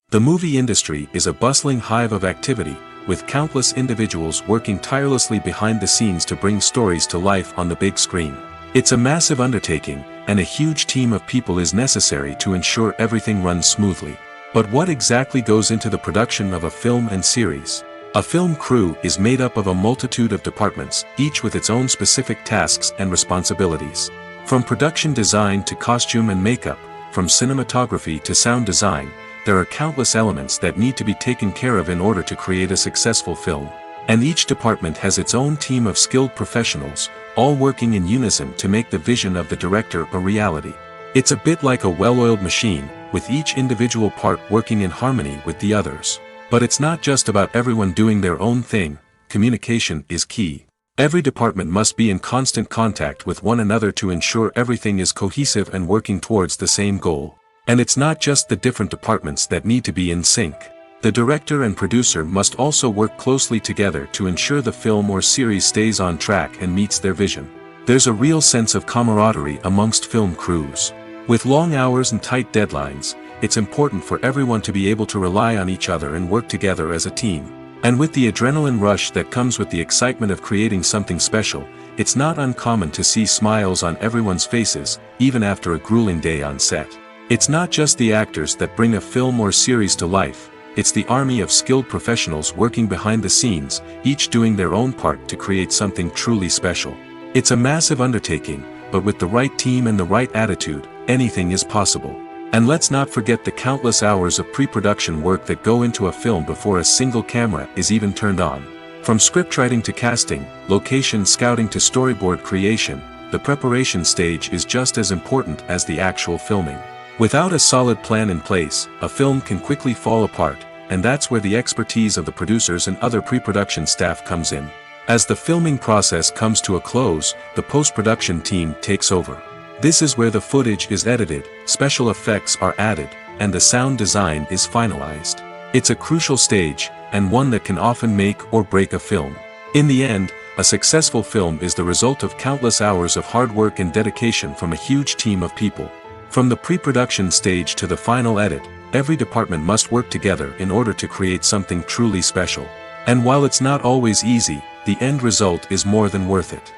The movie industry is a bustling hive of activity, with countless individuals working tirelessly behind the scenes to bring stories to life on the big screen. It's a massive undertaking, and a huge team of people is necessary to ensure everything runs smoothly. But what exactly goes into the production of a film and series? A film crew is made up of a multitude of departments, each with its own specific tasks and responsibilities. From production design to costume and makeup, from cinematography to sound design, there are countless elements that need to be taken care of in order to create a successful film. And each department has its own team of skilled professionals, all working in unison to make the vision of the director a reality. It's a bit like a well-oiled machine, with each individual part working in harmony with the others. But it's not just about everyone doing their own thing. Communication is key. Every department must be in constant contact with one another to ensure everything is cohesive and working towards the same goal. And it's not just the different departments that need to be in sync. The director and producer must also work closely together to ensure the film or series stays on track and meets their vision. There's a real sense of camaraderie amongst film crews. With long hours and tight deadlines, it's important for everyone to be able to rely on each other and work together as a team. And with the adrenaline rush that comes with the excitement of creating something special, it's not uncommon to see smiles on everyone's faces, even after a grueling day on set. It's not just the actors that bring a film or series to life, it's the army of skilled professionals working behind the scenes, each doing their own part to create something truly special. It's a massive undertaking, but with the right team and the right attitude, anything is possible. And let's not forget the countless hours of pre-production work that go into a film before a single camera is even turned on. From scriptwriting to casting, location scouting to storyboard creation, the preparation stage is just as important as the actual filming. Without a solid plan in place, a film can quickly fall apart, and that's where the expertise of the producers and other pre-production staff comes in. As the filming process comes to a close, the post-production team takes over. This is where the footage is edited, special effects are added, and the sound design is finalized. It's a crucial stage, and one that can often make or break a film. In the end, a successful film is the result of countless hours of hard work and dedication from a huge team of people. From the pre-production stage to the final edit, every department must work together in order to create something truly special. And while it's not always easy, the end result is more than worth it.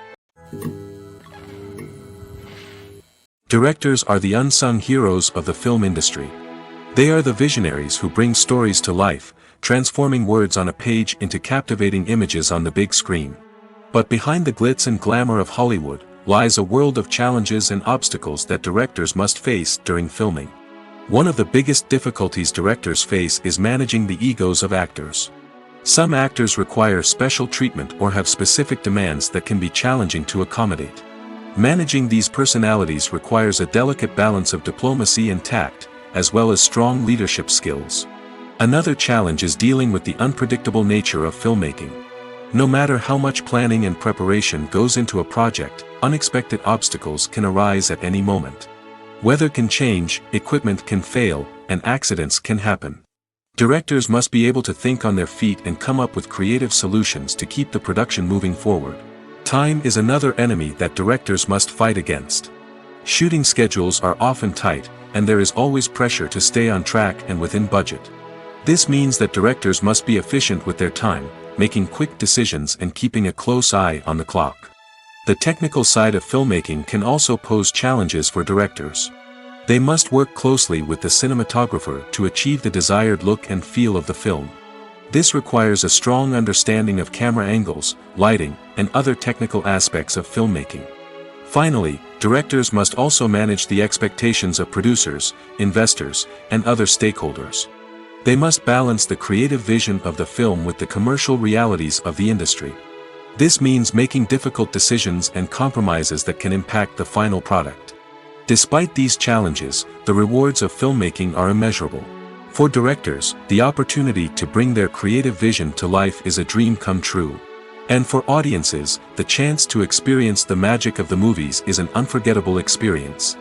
Directors are the unsung heroes of the film industry. They are the visionaries who bring stories to life, transforming words on a page into captivating images on the big screen. But behind the glitz and glamour of Hollywood, lies a world of challenges and obstacles that directors must face during filming. One of the biggest difficulties directors face is managing the egos of actors. Some actors require special treatment or have specific demands that can be challenging to accommodate. Managing these personalities requires a delicate balance of diplomacy and tact, as well as strong leadership skills. Another challenge is dealing with the unpredictable nature of filmmaking. No matter how much planning and preparation goes into a project, unexpected obstacles can arise at any moment. Weather can change, equipment can fail, and accidents can happen. Directors must be able to think on their feet and come up with creative solutions to keep the production moving forward. Time is another enemy that directors must fight against. Shooting schedules are often tight, and there is always pressure to stay on track and within budget. This means that directors must be efficient with their time, making quick decisions and keeping a close eye on the clock. The technical side of filmmaking can also pose challenges for directors. They must work closely with the cinematographer to achieve the desired look and feel of the film. This requires a strong understanding of camera angles, lighting, and other technical aspects of filmmaking. Finally, directors must also manage the expectations of producers, investors, and other stakeholders. They must balance the creative vision of the film with the commercial realities of the industry. This means making difficult decisions and compromises that can impact the final product. Despite these challenges, the rewards of filmmaking are immeasurable. For directors, the opportunity to bring their creative vision to life is a dream come true. And for audiences, the chance to experience the magic of the movies is an unforgettable experience.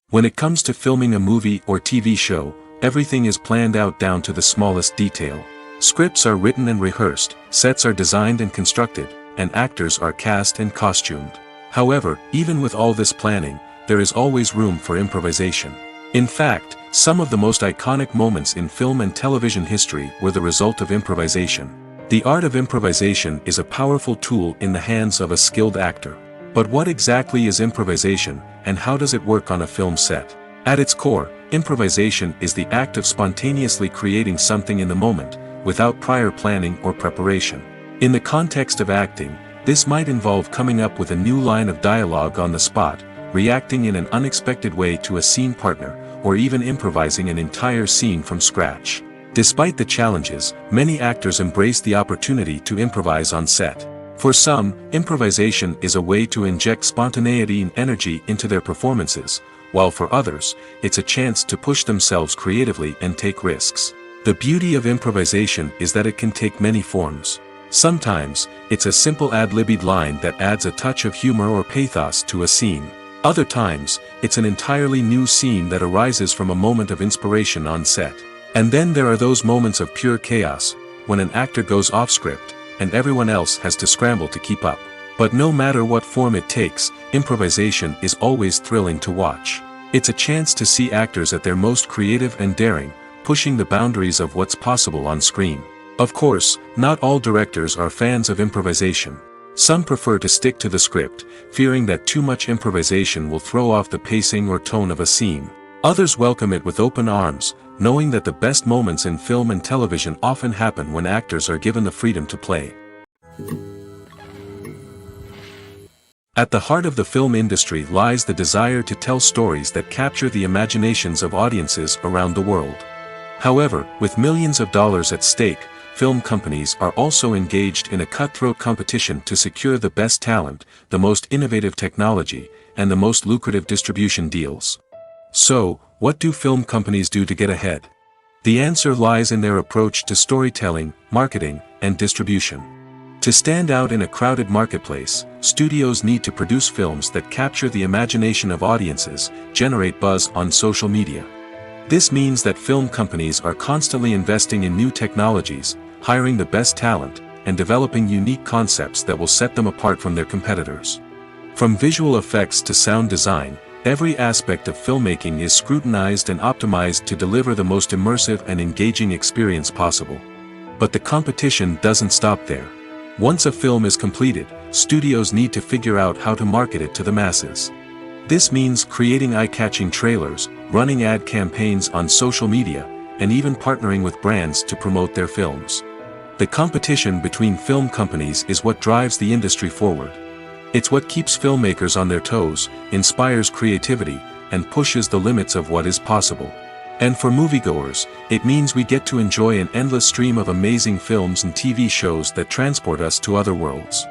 When it comes to filming a movie or TV show, everything is planned out down to the smallest detail. Scripts are written and rehearsed, sets are designed and constructed, and actors are cast and costumed. However, even with all this planning, there is always room for improvisation. In fact, some of the most iconic moments in film and television history were the result of improvisation. The art of improvisation is a powerful tool in the hands of a skilled actor. But what exactly is improvisation, and how does it work on a film set? At its core, improvisation is the act of spontaneously creating something in the moment, without prior planning or preparation. In the context of acting, this might involve coming up with a new line of dialogue on the spot, reacting in an unexpected way to a scene partner, or even improvising an entire scene from scratch. Despite the challenges, many actors embrace the opportunity to improvise on set. For some, improvisation is a way to inject spontaneity and energy into their performances, while for others, it's a chance to push themselves creatively and take risks. The beauty of improvisation is that it can take many forms. Sometimes, it's a simple ad-libbed line that adds a touch of humor or pathos to a scene. Other times, it's an entirely new scene that arises from a moment of inspiration on set. And then there are those moments of pure chaos, when an actor goes off script, and everyone else has to scramble to keep up. But no matter what form it takes, improvisation is always thrilling to watch. It's a chance to see actors at their most creative and daring, pushing the boundaries of what's possible on screen. Of course, not all directors are fans of improvisation. Some prefer to stick to the script, fearing that too much improvisation will throw off the pacing or tone of a scene. Others welcome it with open arms, knowing that the best moments in film and television often happen when actors are given the freedom to play. At the heart of the film industry lies the desire to tell stories that capture the imaginations of audiences around the world. However, with millions of dollars at stake, film companies are also engaged in a cutthroat competition to secure the best talent, the most innovative technology, and the most lucrative distribution deals. So, what do film companies do to get ahead? The answer lies in their approach to storytelling, marketing, and distribution. To stand out in a crowded marketplace, studios need to produce films that capture the imagination of audiences, generate buzz on social media. This means that film companies are constantly investing in new technologies, hiring the best talent, and developing unique concepts that will set them apart from their competitors. From visual effects to sound design, every aspect of filmmaking is scrutinized and optimized to deliver the most immersive and engaging experience possible. But the competition doesn't stop there. Once a film is completed, studios need to figure out how to market it to the masses. This means creating eye-catching trailers, running ad campaigns on social media, and even partnering with brands to promote their films. The competition between film companies is what drives the industry forward. It's what keeps filmmakers on their toes, inspires creativity, and pushes the limits of what is possible. And for moviegoers, it means we get to enjoy an endless stream of amazing films and TV shows that transport us to other worlds.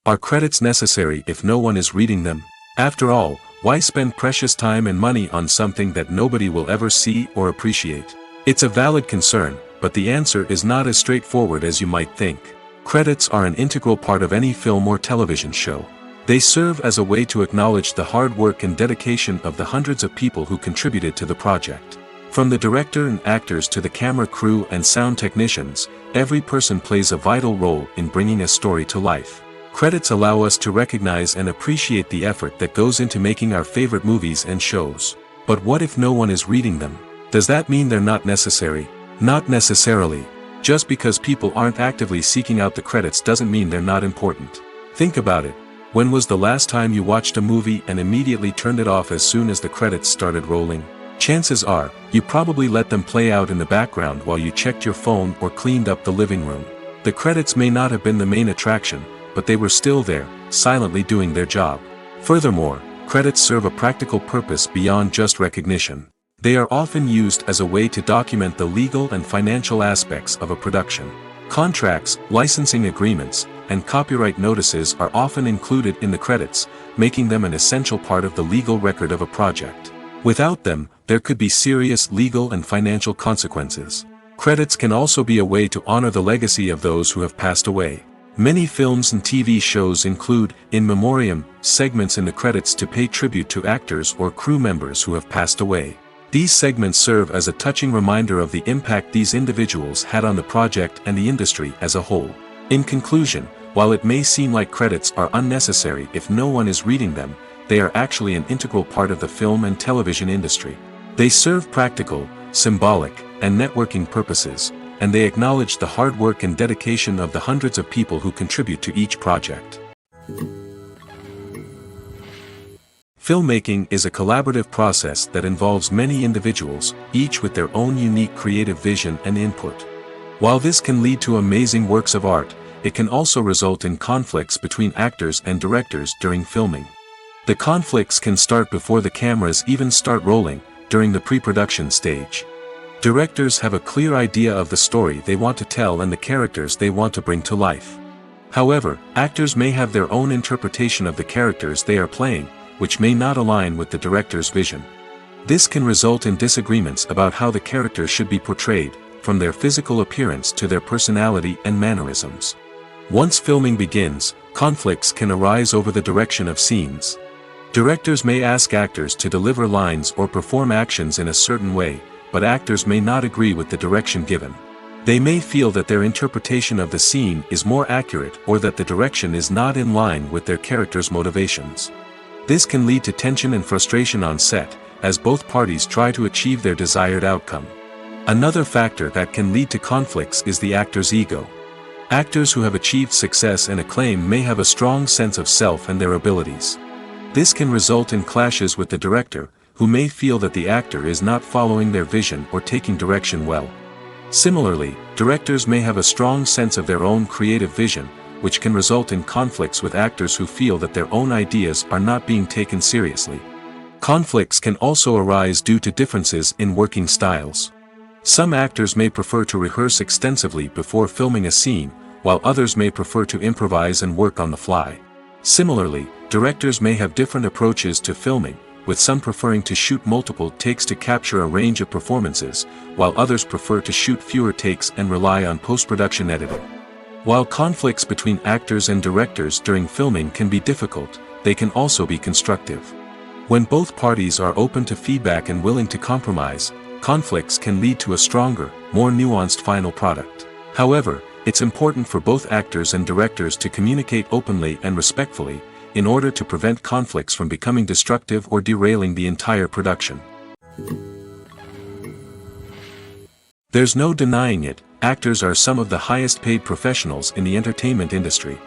Are credits necessary if no one is reading them? After all, Why spend precious time and money on something that nobody will ever see or appreciate? It's a valid concern, but the answer is not as straightforward as you might think. Credits are an integral part of any film or television show. They serve as a way to acknowledge the hard work and dedication of the hundreds of people who contributed to the project. From the director and actors to the camera crew and sound technicians, every person plays a vital role in bringing a story to life. Credits allow us to recognize and appreciate the effort that goes into making our favorite movies and shows. But what if no one is reading them? Does that mean they're not necessary? Not necessarily. Just because people aren't actively seeking out the credits doesn't mean they're not important. Think about it. When was the last time you watched a movie and immediately turned it off as soon as the credits started rolling? Chances are, you probably let them play out in the background while you checked your phone or cleaned up the living room. The credits may not have been the main attraction, but they were still there, silently doing their job. Furthermore, credits serve a practical purpose beyond just recognition. They are often used as a way to document the legal and financial aspects of a production. Contracts, licensing agreements, and copyright notices are often included in the credits, making them an essential part of the legal record of a project. Without them, there could be serious legal and financial consequences. Credits can also be a way to honor the legacy of those who have passed away. Many films and TV shows include, in memoriam, segments in the credits to pay tribute to actors or crew members who have passed away. These segments serve as a touching reminder of the impact these individuals had on the project and the industry as a whole. In conclusion, while it may seem like credits are unnecessary if no one is reading them, they are actually an integral part of the film and television industry. They serve practical, symbolic, and networking purposes, and they acknowledge the hard work and dedication of the hundreds of people who contribute to each project. Filmmaking is a collaborative process that involves many individuals, each with their own unique creative vision and input. While this can lead to amazing works of art, it can also result in conflicts between actors and directors during filming. The conflicts can start before the cameras even start rolling, during the pre-production stage. Directors have a clear idea of the story they want to tell and the characters they want to bring to life. However, actors may have their own interpretation of the characters they are playing, which may not align with the director's vision. This can result in disagreements about how the characters should be portrayed, from their physical appearance to their personality and mannerisms. Once filming begins, conflicts can arise over the direction of scenes. Directors may ask actors to deliver lines or perform actions in a certain way, but actors may not agree with the direction given. They may feel that their interpretation of the scene is more accurate or that the direction is not in line with their character's motivations. This can lead to tension and frustration on set, as both parties try to achieve their desired outcome. Another factor that can lead to conflicts is the actor's ego. Actors who have achieved success and acclaim may have a strong sense of self and their abilities. This can result in clashes with the director, who may feel that the actor is not following their vision or taking direction well. Similarly, directors may have a strong sense of their own creative vision, which can result in conflicts with actors who feel that their own ideas are not being taken seriously. Conflicts can also arise due to differences in working styles. Some actors may prefer to rehearse extensively before filming a scene, while others may prefer to improvise and work on the fly. Similarly, directors may have different approaches to filming, with some preferring to shoot multiple takes to capture a range of performances, while others prefer to shoot fewer takes and rely on post-production editing. While conflicts between actors and directors during filming can be difficult, they can also be constructive. When both parties are open to feedback and willing to compromise, conflicts can lead to a stronger, more nuanced final product. However, it's important for both actors and directors to communicate openly and respectfully, in order to prevent conflicts from becoming destructive or derailing the entire production. There's no denying it, actors are some of the highest paid professionals in the entertainment industry.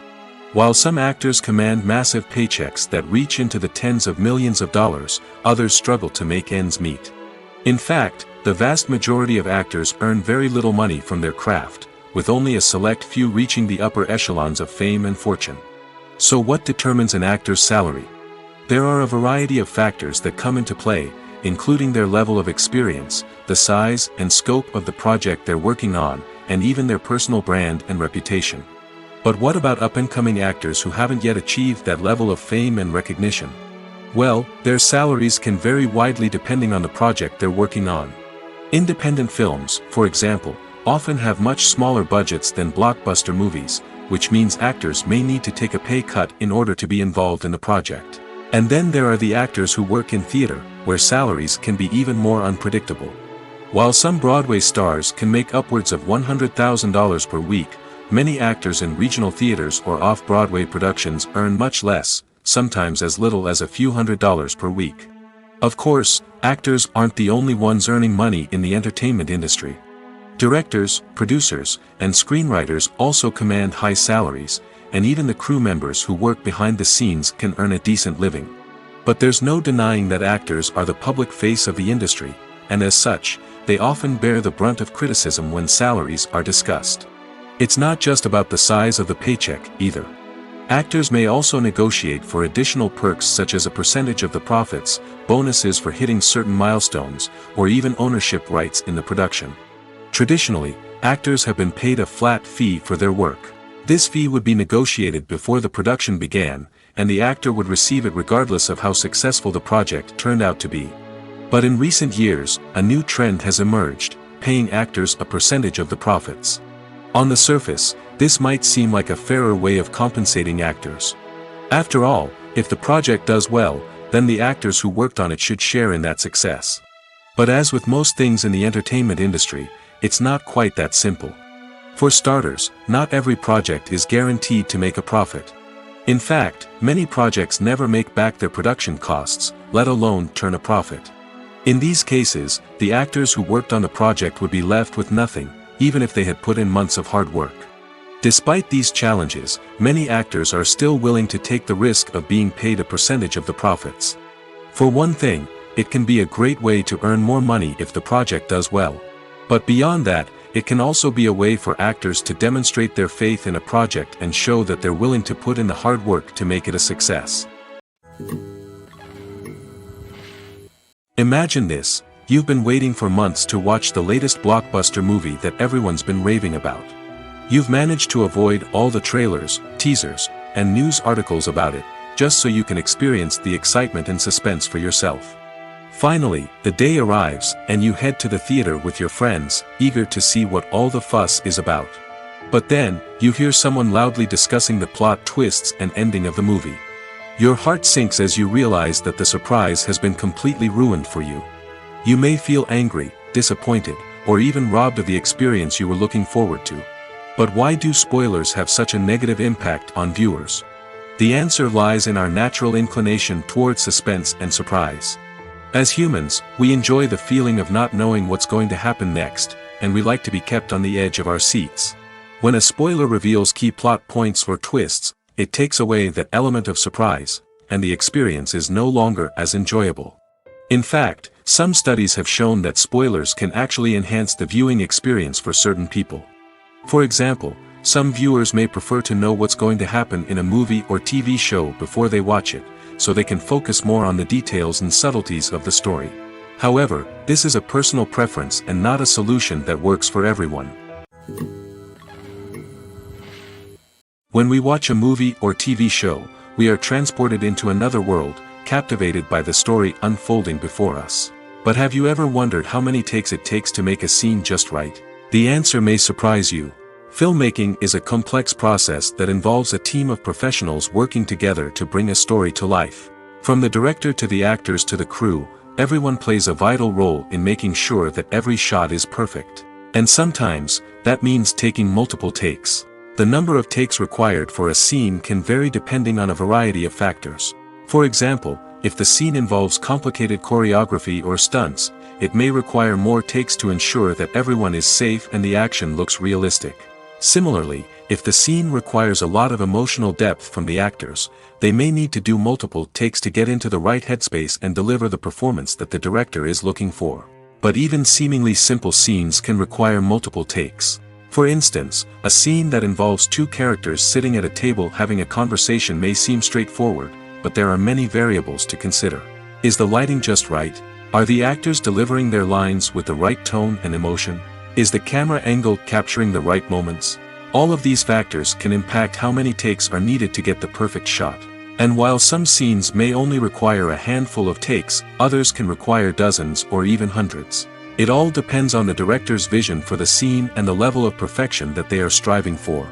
While some actors command massive paychecks that reach into the tens of millions of dollars, others struggle to make ends meet. In fact, the vast majority of actors earn very little money from their craft, with only a select few reaching the upper echelons of fame and fortune. So what determines an actor's salary? There are a variety of factors that come into play, including their level of experience, the size and scope of the project they're working on, and even their personal brand and reputation. But what about up-and-coming actors who haven't yet achieved that level of fame and recognition? Well, their salaries can vary widely depending on the project they're working on. Independent films, for example, often have much smaller budgets than blockbuster movies, which means actors may need to take a pay cut in order to be involved in the project. And then there are the actors who work in theater, where salaries can be even more unpredictable. While some Broadway stars can make upwards of $100,000 per week, many actors in regional theaters or off-Broadway productions earn much less, sometimes as little as a few $100s per week. Of course, actors aren't the only ones earning money in the entertainment industry. Directors, producers, and screenwriters also command high salaries, and even the crew members who work behind the scenes can earn a decent living. But there's no denying that actors are the public face of the industry, and as such, they often bear the brunt of criticism when salaries are discussed. It's not just about the size of the paycheck, either. Actors may also negotiate for additional perks such as a percentage of the profits, bonuses for hitting certain milestones, or even ownership rights in the production. Traditionally, actors have been paid a flat fee for their work. This fee would be negotiated before the production began, and the actor would receive it regardless of how successful the project turned out to be. But in recent years, a new trend has emerged, paying actors a percentage of the profits. On the surface, this might seem like a fairer way of compensating actors. After all, if the project does well, then the actors who worked on it should share in that success. But as with most things in the entertainment industry, it's not quite that simple. For starters, not every project is guaranteed to make a profit. In fact, many projects never make back their production costs, let alone turn a profit. In these cases, the actors who worked on the project would be left with nothing, even if they had put in months of hard work. Despite these challenges, many actors are still willing to take the risk of being paid a percentage of the profits. For one thing, it can be a great way to earn more money if the project does well. But beyond that, it can also be a way for actors to demonstrate their faith in a project and show that they're willing to put in the hard work to make it a success. Imagine this: you've been waiting for months to watch the latest blockbuster movie that everyone's been raving about. You've managed to avoid all the trailers, teasers, and news articles about it, just so you can experience the excitement and suspense for yourself. Finally, the day arrives, and you head to the theater with your friends, eager to see what all the fuss is about. But then, you hear someone loudly discussing the plot twists and ending of the movie. Your heart sinks as you realize that the surprise has been completely ruined for you. You may feel angry, disappointed, or even robbed of the experience you were looking forward to. But why do spoilers have such a negative impact on viewers? The answer lies in our natural inclination toward suspense and surprise. As humans, we enjoy the feeling of not knowing what's going to happen next, and we like to be kept on the edge of our seats. When a spoiler reveals key plot points or twists, it takes away that element of surprise, and the experience is no longer as enjoyable. In fact, some studies have shown that spoilers can actually enhance the viewing experience for certain people. For example, some viewers may prefer to know what's going to happen in a movie or TV show before they watch it, so they can focus more on the details and subtleties of the story. However, this is a personal preference and not a solution that works for everyone. When we watch a movie or TV show, we are transported into another world, captivated by the story unfolding before us. But have you ever wondered how many takes it takes to make a scene just right? The answer may surprise you. Filmmaking is a complex process that involves a team of professionals working together to bring a story to life. From the director to the actors to the crew, everyone plays a vital role in making sure that every shot is perfect. And sometimes, that means taking multiple takes. The number of takes required for a scene can vary depending on a variety of factors. For example, if the scene involves complicated choreography or stunts, it may require more takes to ensure that everyone is safe and the action looks realistic. Similarly, if the scene requires a lot of emotional depth from the actors, they may need to do multiple takes to get into the right headspace and deliver the performance that the director is looking for. But even seemingly simple scenes can require multiple takes. For instance, a scene that involves two characters sitting at a table having a conversation may seem straightforward, but there are many variables to consider. Is the lighting just right? Are the actors delivering their lines with the right tone and emotion? Is the camera angle capturing the right moments? All of these factors can impact how many takes are needed to get the perfect shot. And while some scenes may only require a handful of takes, others can require dozens or even hundreds. It all depends on the director's vision for the scene and the level of perfection that they are striving for.